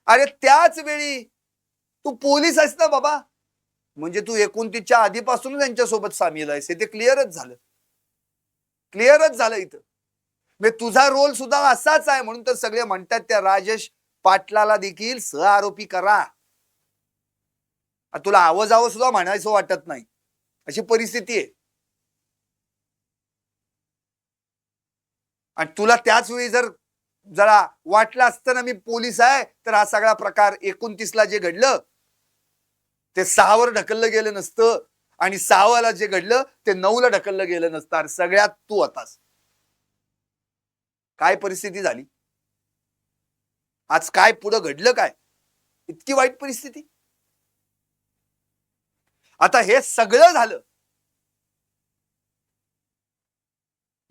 अरे त्याच वेळी तू पोलीस आहेस ना बाबा, म्हणजे तू 29च्या आधीपासून त्यांच्यासोबत सामील आहेस, ते क्लिअरच झालं. क्लिअरच झालं इथं. म्हणजे तुझा रोल सुद्धा असाच आहे, म्हणून तर सगळे म्हणतात त्या राजेश पाटलाला देखील सहआरोपी करा. तुला आवाजावं सुद्धा म्हणायचं वाटत नाही अशी परिस्थिती आहे. आणि तुला त्याच वेळी जर जरा वाटलं असतं ना मी पोलीस आहे, तर हा सगळा प्रकार 29ला जे घडलं ते 6वर ढकललं गेलं नसतं, आणि 6वाला जे घडलं ते 9ला ढकललं गेलं नसतं. सगळ्यात तू होतास. काय परिस्थिती झाली आज, काय पुढं घडलं, काय इतकी वाईट परिस्थिती. आता हे सगळं झालं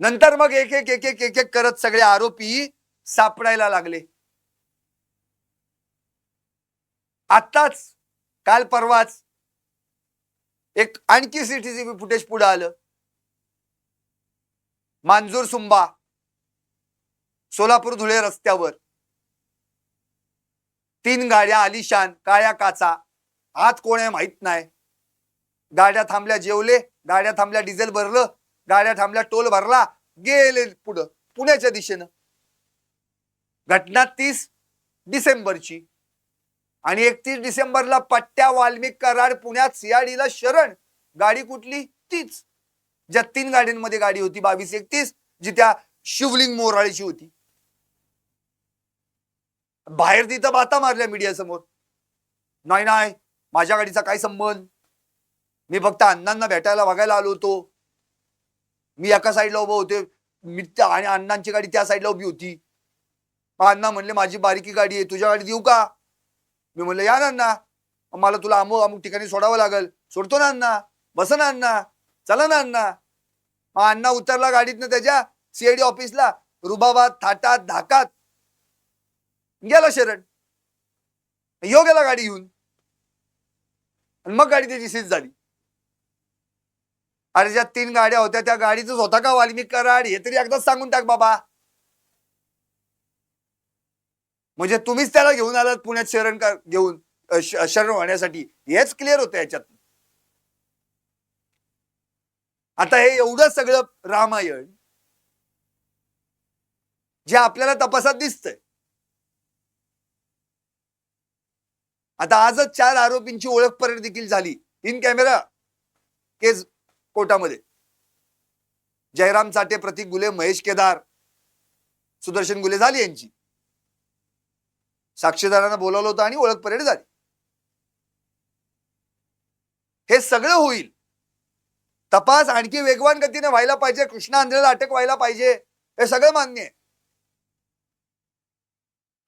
नंतर मग एक एक एक एक एक एक करत सगळे आरोपी सापडायला लागले. आताच काल परवाच एक आणखी सीसीटीव्ही फुटेज पुढे आलं. मांजूर सुंबा सोलापूर धुळे रस्त्यावर 3 गाड्या आलिशान काळ्या काचा, आत कोण आहे माहित नाही. गाड्या थांबल्या, जेवले, गाड्या थांबल्या, डिझेल भरलं, गाड्या थांबल्या, टोल भरला, गेले पुढं पुण्याच्या दिशेनं. घटना 30 डिसेंबरची आणि 31 डिसेंबरला पट्ट्या वाल्मिक कराड पुण्यात सीआयडीला शरण. गाडी कुठली? तीच ज्या 3 गाड्यांमध्ये गाडी होती 2231 जी त्या शिवलिंग मोराळीची होती. बाहेर तिथं बाता मारल्या मीडिया समोर, नाही नाही माझ्या गाडीचा काय संबंध, मी फक्त अण्णांना भेटायला बघायला आलो होतो, मी एका साईडला उभं होते, मी आणि अण्णांची गाडी त्या साईडला उभी होती. अण्णा म्हणले माझी बारीकी गाडी आहे, तुझ्या गाडी देऊ का? मी म्हणलं या ना अण्णा, मला तुला अमुक अमुक ठिकाणी सोडावं लागेल. सोडतो ना अण्णा, बस ना अण्णा, चला ना अण्णा. अण्णा उतरला गाडीतनं त्याच्या सीआयडी ऑफिसला, रुबाबात थाटात धाकात गेला शरण, यो गेला गाडी घेऊन, आणि मग गाडी त्याची सीज झाली. अरे ज्या 3 गाड्या होत्या त्या गाडीच होता का वाल्मिक कराड, हे तरी एकदाच सांगून टाक बाबा. म्हणजे तुम्हीच त्याला घेऊन आलात पुण्यात शरण घेऊन शरण होण्यासाठी, हेच क्लिअर होतं याच्यात. आता हे एवढं सगळं रामायण जे आपल्याला तपासात दिसतंय. आता आजच 4 आरोपींची ओळख परेड देखील झाली इन कॅमेरा केस कोर्टामध्ये. जयराम चाटे, प्रतीक गुले, महेश केदार, सुदर्शन गुले झाली यांची. साक्षीदारांना बोलावलं होतं आणि ओळख परेड झाली. हे सगळं होईल. तपास आणखी वेगवान गतीने व्हायला पाहिजे. कृष्णा आंधळेला अटक व्हायला पाहिजे. हे सगळं मान्य आहे.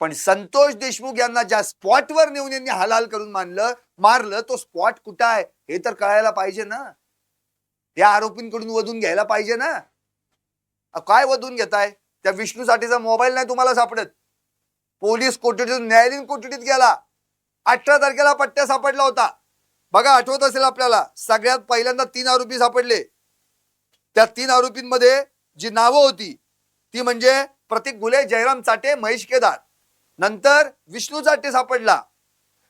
पण संतोष देशमुख यांना ज्या स्पॉटवर नेऊन यांनी हालहाल करून मारलं तो स्पॉट कुठं आहे हे तर कळायला पाहिजे ना. या आरोपींकडून वधून घ्यायला पाहिजे ना. काय वधून घेताय? त्या विष्णू साठीचा मोबाईल नाही तुम्हाला सापडत. पोलीस कोठडीतून न्यायालयीन कोठडीत गेला. 18 तारखेला पट्ट्या सापडला होता. बघा, आठवत असेल आपल्याला. सगळ्यात पहिल्यांदा 3 आरोपी सापडले. त्या 3 आरोपींमध्ये जी नावं होती ती म्हणजे प्रतीक गुले, जयराम चाटे, महेश केदार. नंतर विष्णू चाटे सापडला.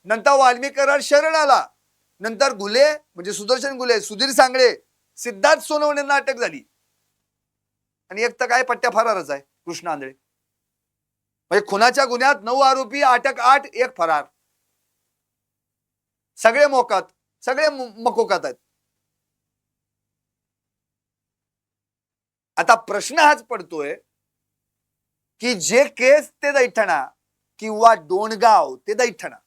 नंतर वाल्मिक कराड शरण आला. नंतर गुले म्हणजे सुदर्शन गुले, सुधीर सांगळे, सिद्धार्थ सोनवणेंना अटक झाली. आणि एक तर काय पट्ट्या फरारच आहे कृष्णा आंधळे. म्हणजे खुनाच्या गुन्ह्यात 9 आरोपी, अटक 8, 1 फरार. सगळे मोकात, सगळे मकोकात आहेत. आता प्रश्न हाच पडतोय की जे केस ते दैठणा किंवा डोणगाव ते दैठणा,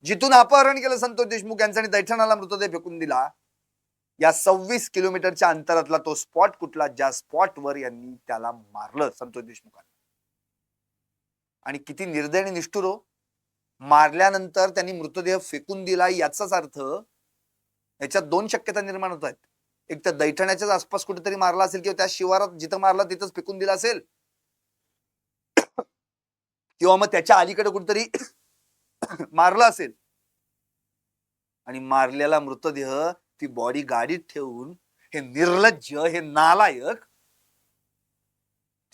जिथून अपहरण केलं संतोष देशमुख यांचं आणि दैठणाला मृतदेह फेकून दिला, या 26 किलोमीटरच्या अंतरातला तो स्पॉट कुठला ज्या स्पॉटवर यांनी त्याला मारलं संतोष देशमुखांना. आणि किती निर्दय आणि निष्ठुर हो. मारल्यानंतर त्यांनी मृतदेह फेकून दिला याचाच अर्थ याच्यात 2 शक्यता निर्माण होत आहेत. एक तर दैठण्याच्याच आसपास कुठेतरी मारला असेल किंवा त्या शिवारात जिथं मारला तिथंच फेकून दिला असेल, किंवा मग त्याच्या अलीकडे कुठेतरी मारला असेल आणि मारलेला मृतदेह ती बॉडी गाडीत ठेवून हे निर्लज्ज, हे नालायक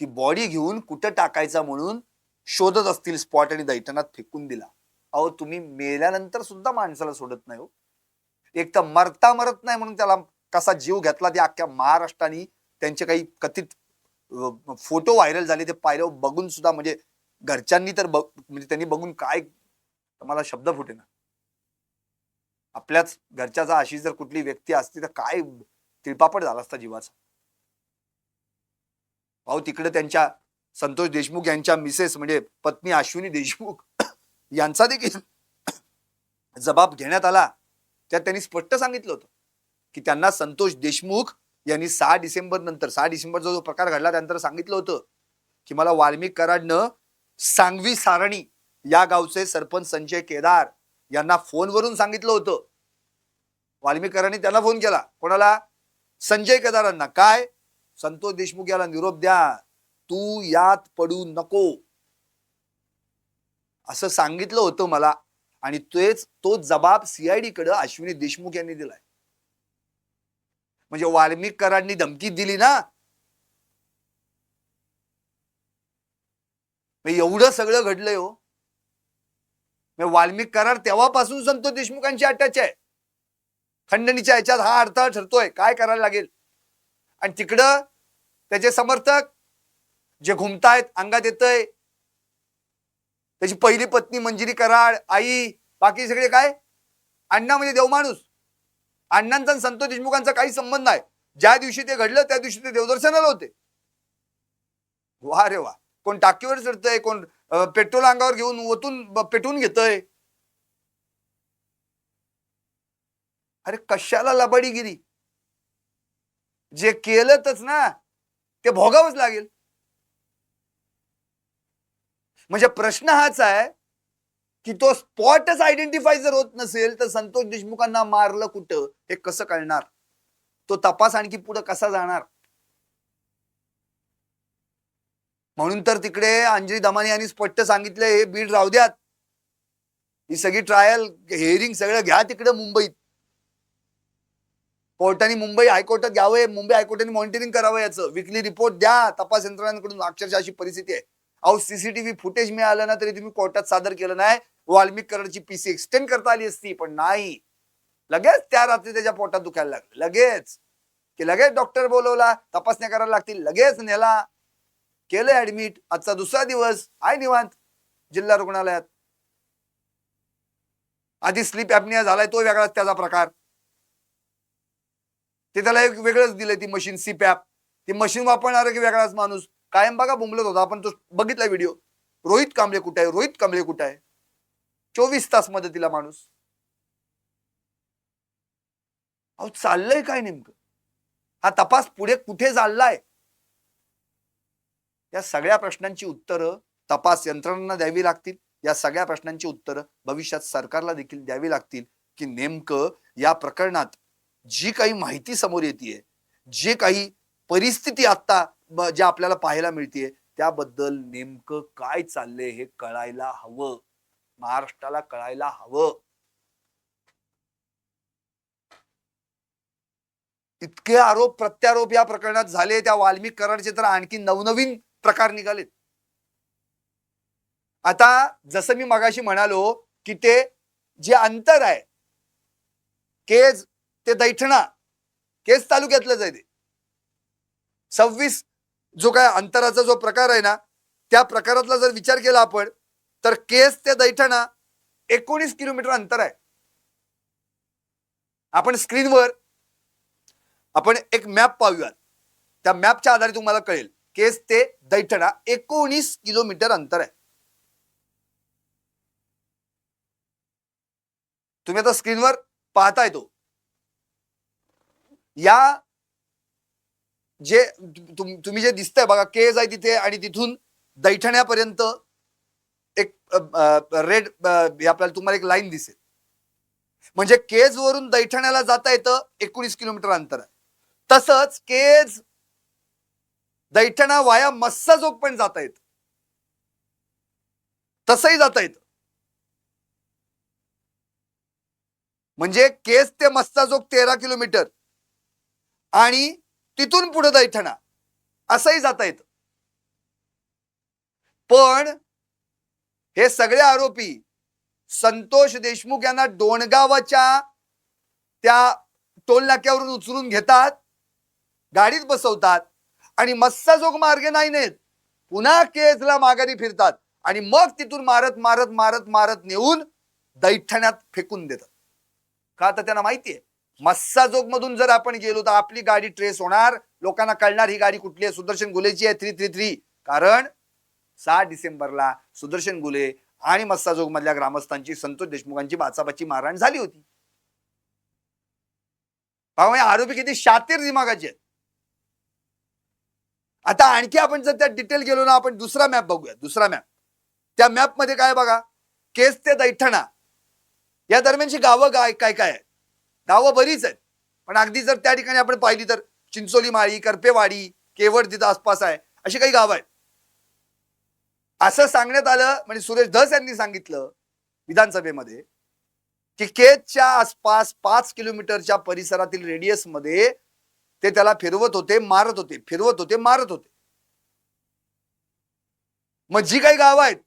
ती बॉडी घेऊन कुठं टाकायचा म्हणून शोधत असतील स्पॉट आणि दैठणात फेकून दिला. अहो, तुम्ही मेल्यानंतर सुद्धा माणसाला सोडत नाही हो. एक तर मरता मरत नाही म्हणून त्याला कसा जीव घेतला ते अख्ख्या महाराष्ट्राने त्यांचे काही कथित फोटो व्हायरल झाले ते पाहिलं बघून सुद्धा, म्हणजे घरच्यांनी तर म्हणजे त्यांनी बघून काय, मला शब्द फुटेना. आपल्याच घरच्याचा अशी जर कुठली व्यक्ती असती तर काय तिळपापड झाला असता जीवाचा. भाऊ, तिकडे त्यांच्या संतोष देशमुख यांच्या मिसेस म्हणजे पत्नी अश्विनी देशमुख यांचा देखील जबाब घेण्यात आला. त्यात त्यांनी स्पष्ट सांगितलं होतं की त्यांना संतोष देशमुख यांनी 6 डिसेंबर नंतर, 6 डिसेंबरचा जो प्रकार घडला त्यानंतर सांगितलं होतं की मला वाल्मिक कराडनं सांगवी सारणी या गावचे सरपंच संजय केदार यांना फोनवरून सांगितलं होतं. वाल्मिक कराडनी त्यांना फोन केला. कोणाला? संजय केदारांना. काय? संतोष देशमुख याला निरोप द्या, तू यात पडू नको, असं सांगितलं होतं मला. आणि तो जबाब सीआयडी कडे अश्विनी देशमुख यांनी दिलाय. म्हणजे वाल्मिक कराडनी धमकी दिली ना. एवढं सगळं घडलंय हो. वाल्मिक कराड तेव्हापासून संतोष देशमुखांची अटॅच आहे. खंडणीच्या ह्याच्यात हा अडथळा ठरतोय. काय करायला लागेल? आणि तिकडं त्याचे समर्थक जे घुमतायत, अंगात येतय, त्याची पहिली पत्नी मंजिरी कराड, आई, बाकी सगळे काय? अण्णा म्हणजे देव माणूस. अण्णांचा संतोष देशमुखांचा काही संबंध नाही. ज्या दिवशी ते घडलं त्या दिवशी ते देवदर्शनाला होते. वा रे वा. कोण टाकीवर चढतय, कोण पेट्रोल अंगावर घेऊन ओतून पेटवून घेतय. अरे कशाला लबाडीगिरी? जे केलंच ना ते भोगावंच लागेल. म्हणजे प्रश्न हाच आहे की तो स्पॉटच आयडेंटिफाय जर होत नसेल तर संतोष देशमुखांना मारलं कुठं हे कसं कळणार? तो तपास आणखी पुढे कसा जाणार? म्हणून तर तिकडे अंजली दमानी यांनी स्पष्ट सांगितलं, हे बीड राहू द्यात, ही सगळी ट्रायल हिअरिंग सगळं घ्या तिकडे मुंबईत. कोर्टाने मुंबई हायकोर्टात घ्यावं, मुंबई हायकोर्टाने मॉनिटरिंग करावं, याचं विकली रिपोर्ट द्या तपास यंत्रणांकडून. अक्षरशः अशी परिस्थिती आहे. अहो, सीसीटीव्ही फुटेज मिळालं ना तरी तुम्ही कोर्टात सादर केलं नाही. वाल्मिक कराडची पीसी एक्सटेंड करता आली असती, पण नाही. लगेच त्या रात्री त्याच्या पोटात दुखायला लागलं. लगेच डॉक्टर बोलवला, तपासण्या करायला लागतील, लगेच नेला. केलं ऍडमिट, आजचा दुसरा दिवस आहे निवांत जिल्हा रुग्णालयात. आधी स्लीप ऍपनिया झालाय तो वेगळाच त्याचा प्रकार, ते त्याला एक वेगळंच दिलंय ती मशीन सीपॅप, ती मशीन वापरणार की वेगळाच माणूस. कायम बघा बोंबलत होता, आपण तो बघितला व्हिडिओ. रोहित कांबळे कुठे आहे, रोहित कांबळे कुठे आहे, 24 तास मदतीला माणूस. अहो चाललंय काय नेमकं, हा तपास पुढे कुठे चाललाय? या सगळ्या प्रश्नांची उत्तरं तपास यंत्रणांना द्यावी लागतील. या सगळ्या प्रश्नांची उत्तरं भविष्यात सरकारला देखील द्यावी लागतील, की नेमकं या प्रकरणात जी काही माहिती समोर येते, जे काही परिस्थिती आता ज्या आपल्याला पाहायला मिळते, त्याबद्दल नेमकं काय चाललंय हे कळायला हवं, महाराष्ट्राला कळायला हवं. इतके आरोप प्रत्यारोप या प्रकरणात झाले, त्या वाल्मिक कराडचे तर आणखी नवनवीन प्रकार निघालेत. आता जसं मी मगाशी म्हणालो, की ते जे अंतर आहे केज ते दैठणा, केज तालुक्यातलंच आहे ते 26 जो काय अंतराचा जो प्रकार आहे ना, त्या प्रकारातला जर विचार केला आपण, तर केज ते दैठणा 19 किलोमीटर अंतर आहे. आपण स्क्रीनवर आपण एक मॅप पाहूयात, त्या मॅपच्या आधारे तुम्हाला कळेल. केज ते दैठणा 19 किलोमीटर अंतर आहे. तुम्ही आता स्क्रीनवर पाहताय तो, या जे तुम्ही जे दिसतंय बघा, केज आहे तिथे आणि तिथून दैठण्यापर्यंत एक रेड आपल्याला तुम्हाला एक लाईन दिसेल. म्हणजे केज वरून दैठण्याला जाता येतं, 19 किलोमीटर अंतर आहे. तसंच केज दैठणा वाया मस्साजोग पण जाता येत, तसंही जाता येत. म्हणजे केज ते मस्साजोग 13 किलोमीटर आणि तिथून पुढे दैठणा असंही जाता येत. पण हे सगळे आरोपी संतोष देशमुख यांना डोणगावाच्या त्या टोल नाक्यावरून उचलून घेतात, गाडीत बसवतात आणि मस्साजोग मार्गे नाही नेत, पुन्हा केजला माघारी फिरतात आणि मग तिथून मारत मारत मारत मारत नेऊन दैठण्यात फेकून देतात. का तर त्यांना माहितीये, मस्साजोग मधून जर आपण गेलो तर आपली गाडी ट्रेस होणार, लोकांना कळणार ही गाडी कुठली आहे, सुदर्शन गुलेची आहे 333. कारण 6 डिसेंबरला सुदर्शन गुले आणि मस्साजोग मधल्या ग्रामस्थांची संतोष देशमुखांची बाचाबाची मारहाण झाली होती. आरोपी किती शातीर दिमागाचे आहेत. आता आणखी आपण जर त्या डिटेल गेलो ना, आपण दुसरा मॅप बघूया. दुसरा मॅप, त्या मॅप मध्ये काय बघा, केज ते दैठणा या दरम्यानची गावं काय काय काय आहेत. गावं बरीच आहेत, पण अगदी जर त्या ठिकाणी आपण पाहिली तर चिंचोली माळी, करपेवाडी, केवड तिथं आसपास आहे, अशी काही गावं आहेत. असं सांगण्यात आलं, म्हणजे सुरेश धस यांनी सांगितलं विधानसभेमध्ये, की केजच्या आसपास 5 किलोमीटरच्या परिसरातील रेडियस मध्ये ते त्याला फिरवत होते, मारत होते, फिरवत होते, मारत होते. मग जी काही गावं आहेत,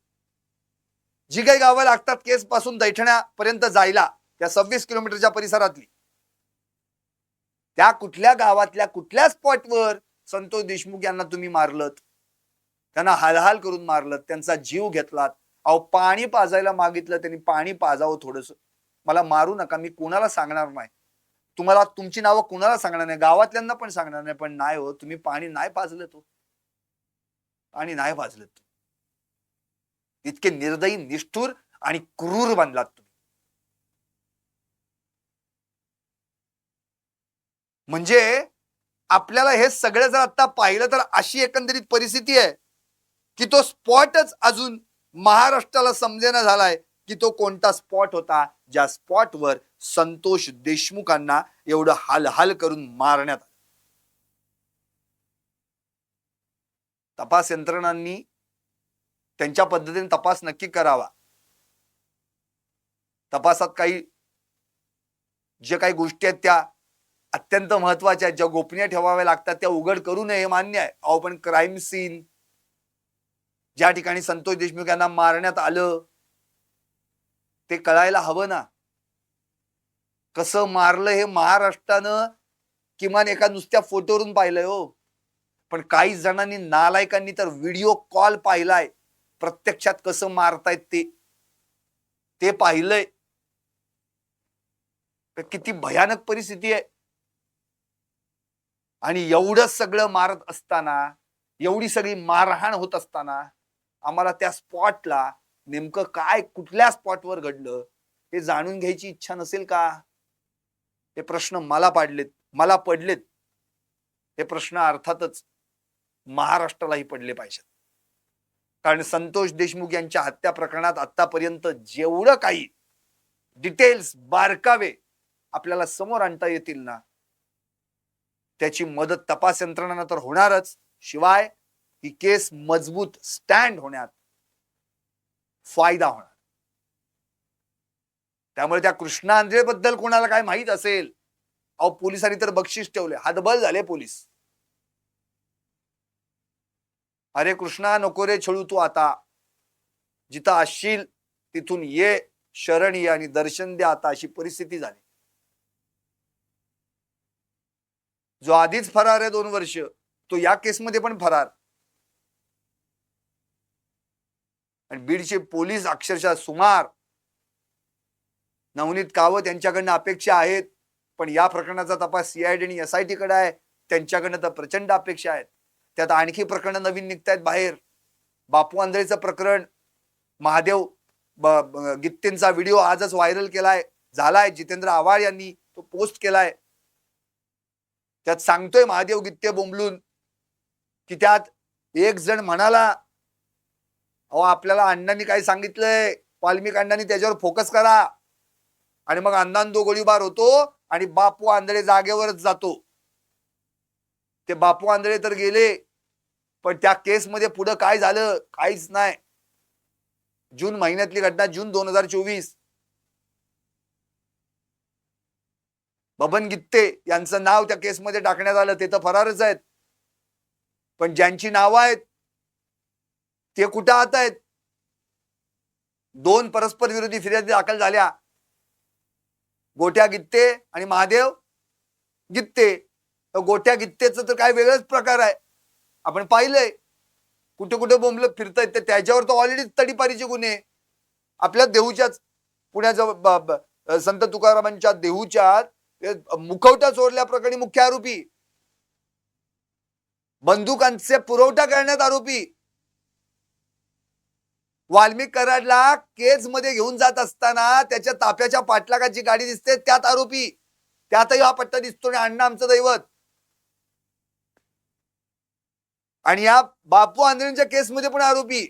जी काही गावं लागतात केज पासून दैठण्यापर्यंत जायला, त्या 26 किलोमीटरच्या परिसरातली, त्या कुठल्या गावातल्या कुठल्या स्पॉटवर संतोष देशमुख यांना तुम्ही मारलत, त्यांना हालहाल करून मारलत, त्यांचा जीव घेतलात. अहो पाणी पाजायला मागितलं त्यांनी, पाणी पाजावं थोडस, मला मारू नका, मी कोणाला सांगणार नाही, तुम्हाला तुमची नावं कुणाला सांगणार नाही, गावातल्यांना पण सांगणार नाही, पण नाही हो, तुम्ही पाणी नाही पाजलं, तो पाणी नाही पाजलं. इतके निर्दयी, निष्ठुर आणि क्रूर बनलात तुम्ही. म्हणजे आपल्याला हे सगळं जर आता पाहिलं तर अशी एकंदरीत परिस्थिती आहे, की तो स्पॉटच अजून महाराष्ट्राला समजेना झालाय की तो कोणता स्पॉट होता, ज्या स्पॉटवर संतोष देशमुखांना एवढं हालहाल करून मारण्यात आलं. तपास यंत्रणांनी त्यांच्या पद्धतीने तपास नक्की करावा. तपासात काही जे काही गोष्टी आहेत त्या अत्यंत महत्वाच्या आहेत, ज्या गोपनीय ठेवाव्या लागतात, त्या उघड करू नये, मान्य आहे. अहो पण क्राईम सीन ज्या ठिकाणी संतोष देशमुख यांना मारण्यात आलं ते कळायला हवं ना. कसं मारलं हे महाराष्ट्रानं किमान एका नुसत्या फोटोवरून पाहिलंय हो, पण काही जणांनी नालायकांनी तर व्हिडिओ कॉल पाहिलाय, प्रत्यक्षात कसं मारतायत ते पाहिलंय. किती भयानक परिस्थिती आहे. आणि एवढं सगळं मारत असताना, एवढी सगळी मारहाण होत असताना, आम्हाला त्या स्पॉटला नेमकं काय कुठल्या स्पॉटवर घडलं हे जाणून घ्यायची इच्छा नसेल का? हे प्रश्न मला पडलेत. हे प्रश्न अर्थातच महाराष्ट्रालाही पडले पाहिजेत. कारण संतोष देशमुख यांच्या हत्या प्रकरणात आतापर्यंत जेवढं काही डिटेल्स बारकावे आपल्याला समोर आणता येतील ना, त्याची मदत तपास यंत्रणांना तर होणारच, शिवाय ही केस मजबूत स्टँड होण्यात फायदा होणार. त्यामुळे त्या कृष्णा आंधळे बद्दल कोणाला काय माहित असेल, अहो पोलिसांनी तर बक्षीस ठेवले, हतबल झाले पोलीस. अरे कृष्णा नको रे छळू तू आता, जिथं असशील तिथून ये, शरण ये आणि दर्शन द्या आता, अशी परिस्थिती झाली. जो आधीच फरार आहे 2 वर्ष, तो या केसमध्ये पण फरार. आणि बीडचे पोलीस अक्षरशः सुमार नवनीत कावत यांच्याकडनं अपेक्षा आहेत, पण या प्रकरणाचा तपास सीआयडी आणि एसआयटी कडे आहे, त्यांच्याकडनं तर प्रचंड अपेक्षा आहेत. त्यात आणखी प्रकरण नवीन निघतायत बाहेर. बापू आंधळेचं प्रकरण, महादेव गित्तेंचा व्हिडिओ आजच व्हायरल झालाय. जितेंद्र आव्हाड यांनी तो पोस्ट केलाय. त्यात सांगतोय महादेव गित्ते बोंबलून की त्यात एक जण म्हणाला, अहो आपल्याला अण्णांनी काय सांगितलंय, वाल्मिक अण्णांनी त्याच्यावर फोकस करा. आणि मग अण्णांदो गोळीबार होतो आणि बापू आंधळे जागेवरच जातो. ते बापू आंधळे तर गेले, पण त्या केसमध्ये पुढे काय झालं काहीच नाही. जून महिन्यातली घटना, जून 2024. बबन गित्ते यांचं नाव त्या केसमध्ये टाकण्यात आलं. ते तर फरारच आहेत, पण ज्यांची नावं आहेत ते कुठं आता आहेत? 2 परस्पर विरोधी फिर्यादी दाखल झाल्या, गोट्या गित्ते आणि महादेव गित्ते. गोट्या गित्तेचं तर काय वेगळाच प्रकार आहे, आपण पाहिलंय. कुठे कुठे बोंबलं फिरतायत, त्याच्यावर तर ऑलरेडी तडीपारीचे गुन्हे. आपल्या देहूच्याच पुण्याच्या संत तुकारामांच्या देहूच्या मुखवटा चोरल्या प्रकरणी मुख्य आरोपी, बंदुकांचे पुरवठा करण्यात आरोपी, वाल्मिक कराडला केज मध्ये घेऊन जात असताना त्याच्या ताफ्याच्या पाठलागाची गाडी दिसते त्यात आरोपी. त्यातही हा पट्टा दिसतो आणि अण्णा आमचं दैवत. आणि या बापू आंधळेंच्या केसमध्ये पण आरोपी.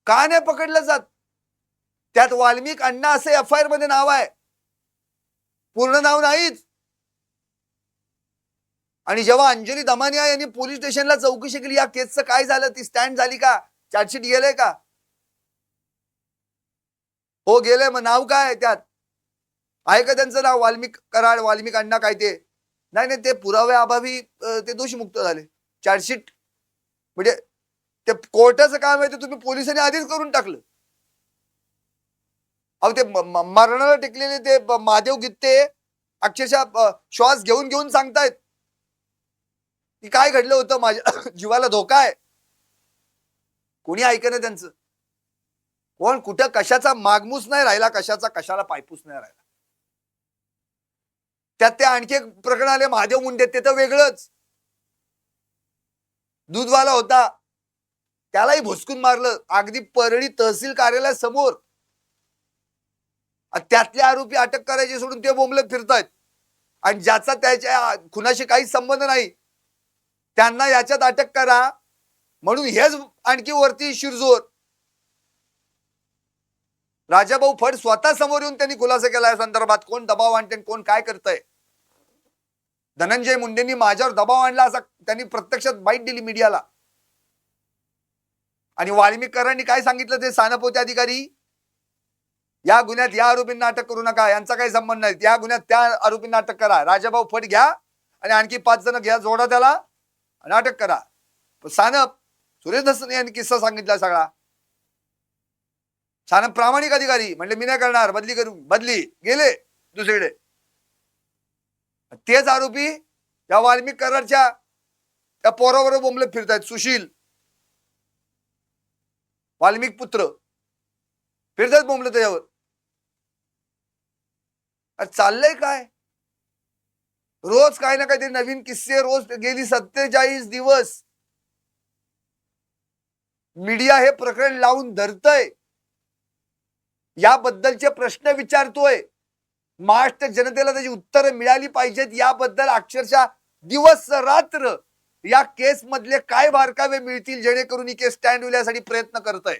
का नाही पकडलं जात? त्यात वाल्मिक अण्णा असे एफआयआर मध्ये नाव आहे, पूर्ण नाव नाहीच. आणि जेव्हा अंजली दमानिया यांनी पोलीस स्टेशनला चौकशी केली, या केसचं काय झालं, ती स्टँड झाली का, चार्जशीट गेलंय का? हो गेलंय. मग नाव काय त्यात आहे का त्यांचं नाव? वाल्मिक कराड, वाल्मिक अण्णा काय ते नाही. ते पुराव्याअभावी ते दोषमुक्त झाले. चार्जशीट म्हणजे ते कोर्टाचं काम आहे, ते तुम्ही पोलिसांनी आधीच करून टाकलं. अहो ते मरणाला टेकलेले ते महादेव गित्ते अक्षरशः श्वास घेऊन घेऊन सांगतायत की काय घडलं होतं, माझ्या जीवाला धोका आहे. कोणी ऐकणं त्यांचं? कोण कुठं कशाचा मागमूस नाही राहिला, कशाला पायपूस नाही राहिला. त्यात ते आणखी एक प्रकरण आले महादेव मुंडे, ते तर वेगळंच. दूधवाला होता, त्यालाही भोसकून मारलं अगदी परळी तहसील कार्यालयासमोर. त्यातले आरोपी अटक करायचे सोडून ते बोंबलत फिरतायत. आणि ज्याचा त्याच्या खुनाशी काही संबंध नाही त्यांना याच्यात अटक करा म्हणून हेच आणखी वरती शिरजोर. राजाभाऊ फड स्वतः समोर येऊन त्यांनी खुलासा केला या संदर्भात, कोण दबाव आणते कोण काय करतंय. धनंजय मुंडेंनी माझ्यावर दबाव आणला असा त्यांनी प्रत्यक्षात बाईट दिली मीडियाला. आणि वाल्मिक कराडांनी काय सांगितलं, ते सानपोते अधिकारी, या गुन्ह्यात या आरोपींना अटक करू नका, यांचा काही संबंध नाही, या गुन्ह्यात त्या आरोपींना अटक करा. राजाभाऊ फड घ्या आणि आणखी 5 जण घ्या, जोडा त्याला आणि अटक करा. सानप सुरेश धसने यांनी किस्सा सांगितला सगळा. सानप प्रामाणिक अधिकारी म्हणले मी नाही करणार, बदली गेले दुसरीकडे. तेच आरोपी त्या वाल्मिक कराडच्या त्या पोराबरोबर बोंबलत फिरतायत. सुशील वाल्मिक पुत्र फिरतायत बोंबलत त्याच्यावर. चाललंय काय? रोज काय ना काहीतरी नवीन किस्से. रोज गेली 47 दिवस मीडिया हे प्रकरण लावून धरतय, याबद्दलचे प्रश्न विचारतोय. महाराष्ट्र जनतेला त्याची उत्तरं मिळाली पाहिजेत याबद्दल अक्षरशः दिवस रात्र या केस मधले काय बारकावे मिळतील जेणेकरून ही केस स्टँड होईल यासाठी प्रयत्न करतोय.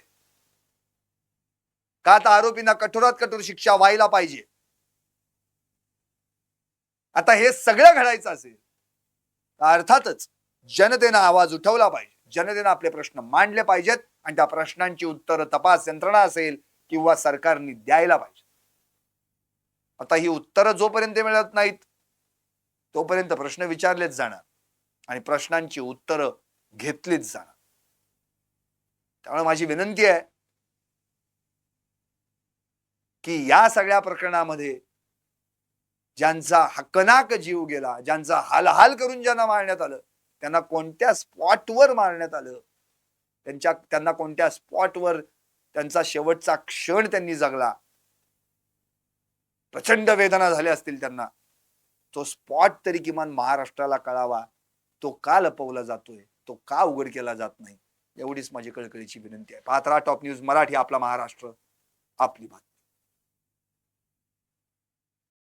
का तर आरोपींना कठोरात कठोर शिक्षा व्हायला पाहिजे. आता हे सगळं घडायचं असेल अर्थातच जनतेनं आवाज उठवला पाहिजे. जनतेनं आपले प्रश्न मांडले पाहिजेत आणि त्या प्रश्नांची उत्तरं तपास यंत्रणा असेल किंवा सरकारने द्यायला पाहिजे. आता ही उत्तरं जोपर्यंत मिळत नाहीत तोपर्यंत प्रश्न विचारलेच जाणार आणि प्रश्नांची उत्तरं घेतलीच जाणार. त्यामुळे माझी विनंती आहे की या सगळ्या प्रकरणामध्ये ज्यांचा हकनाक जीव गेला, ज्यांचा हालहाल करून ज्यांना मारण्यात आलं, त्यांना कोणत्या स्पॉटवर मारण्यात आलं, त्यांना कोणत्या स्पॉटवर त्यांचा शेवटचा क्षण त्यांनी जगला, प्रचंड वेदना झाल्या असतील त्यांना, तो स्पॉट तरी किमान महाराष्ट्राला कळावा. तो का लपवला जातोय, तो का उघड केला जात नाही, एवढीच माझी कळकळीची विनंती आहे. पाहत राहा टॉप न्यूज मराठी, आपला महाराष्ट्र आपली बात.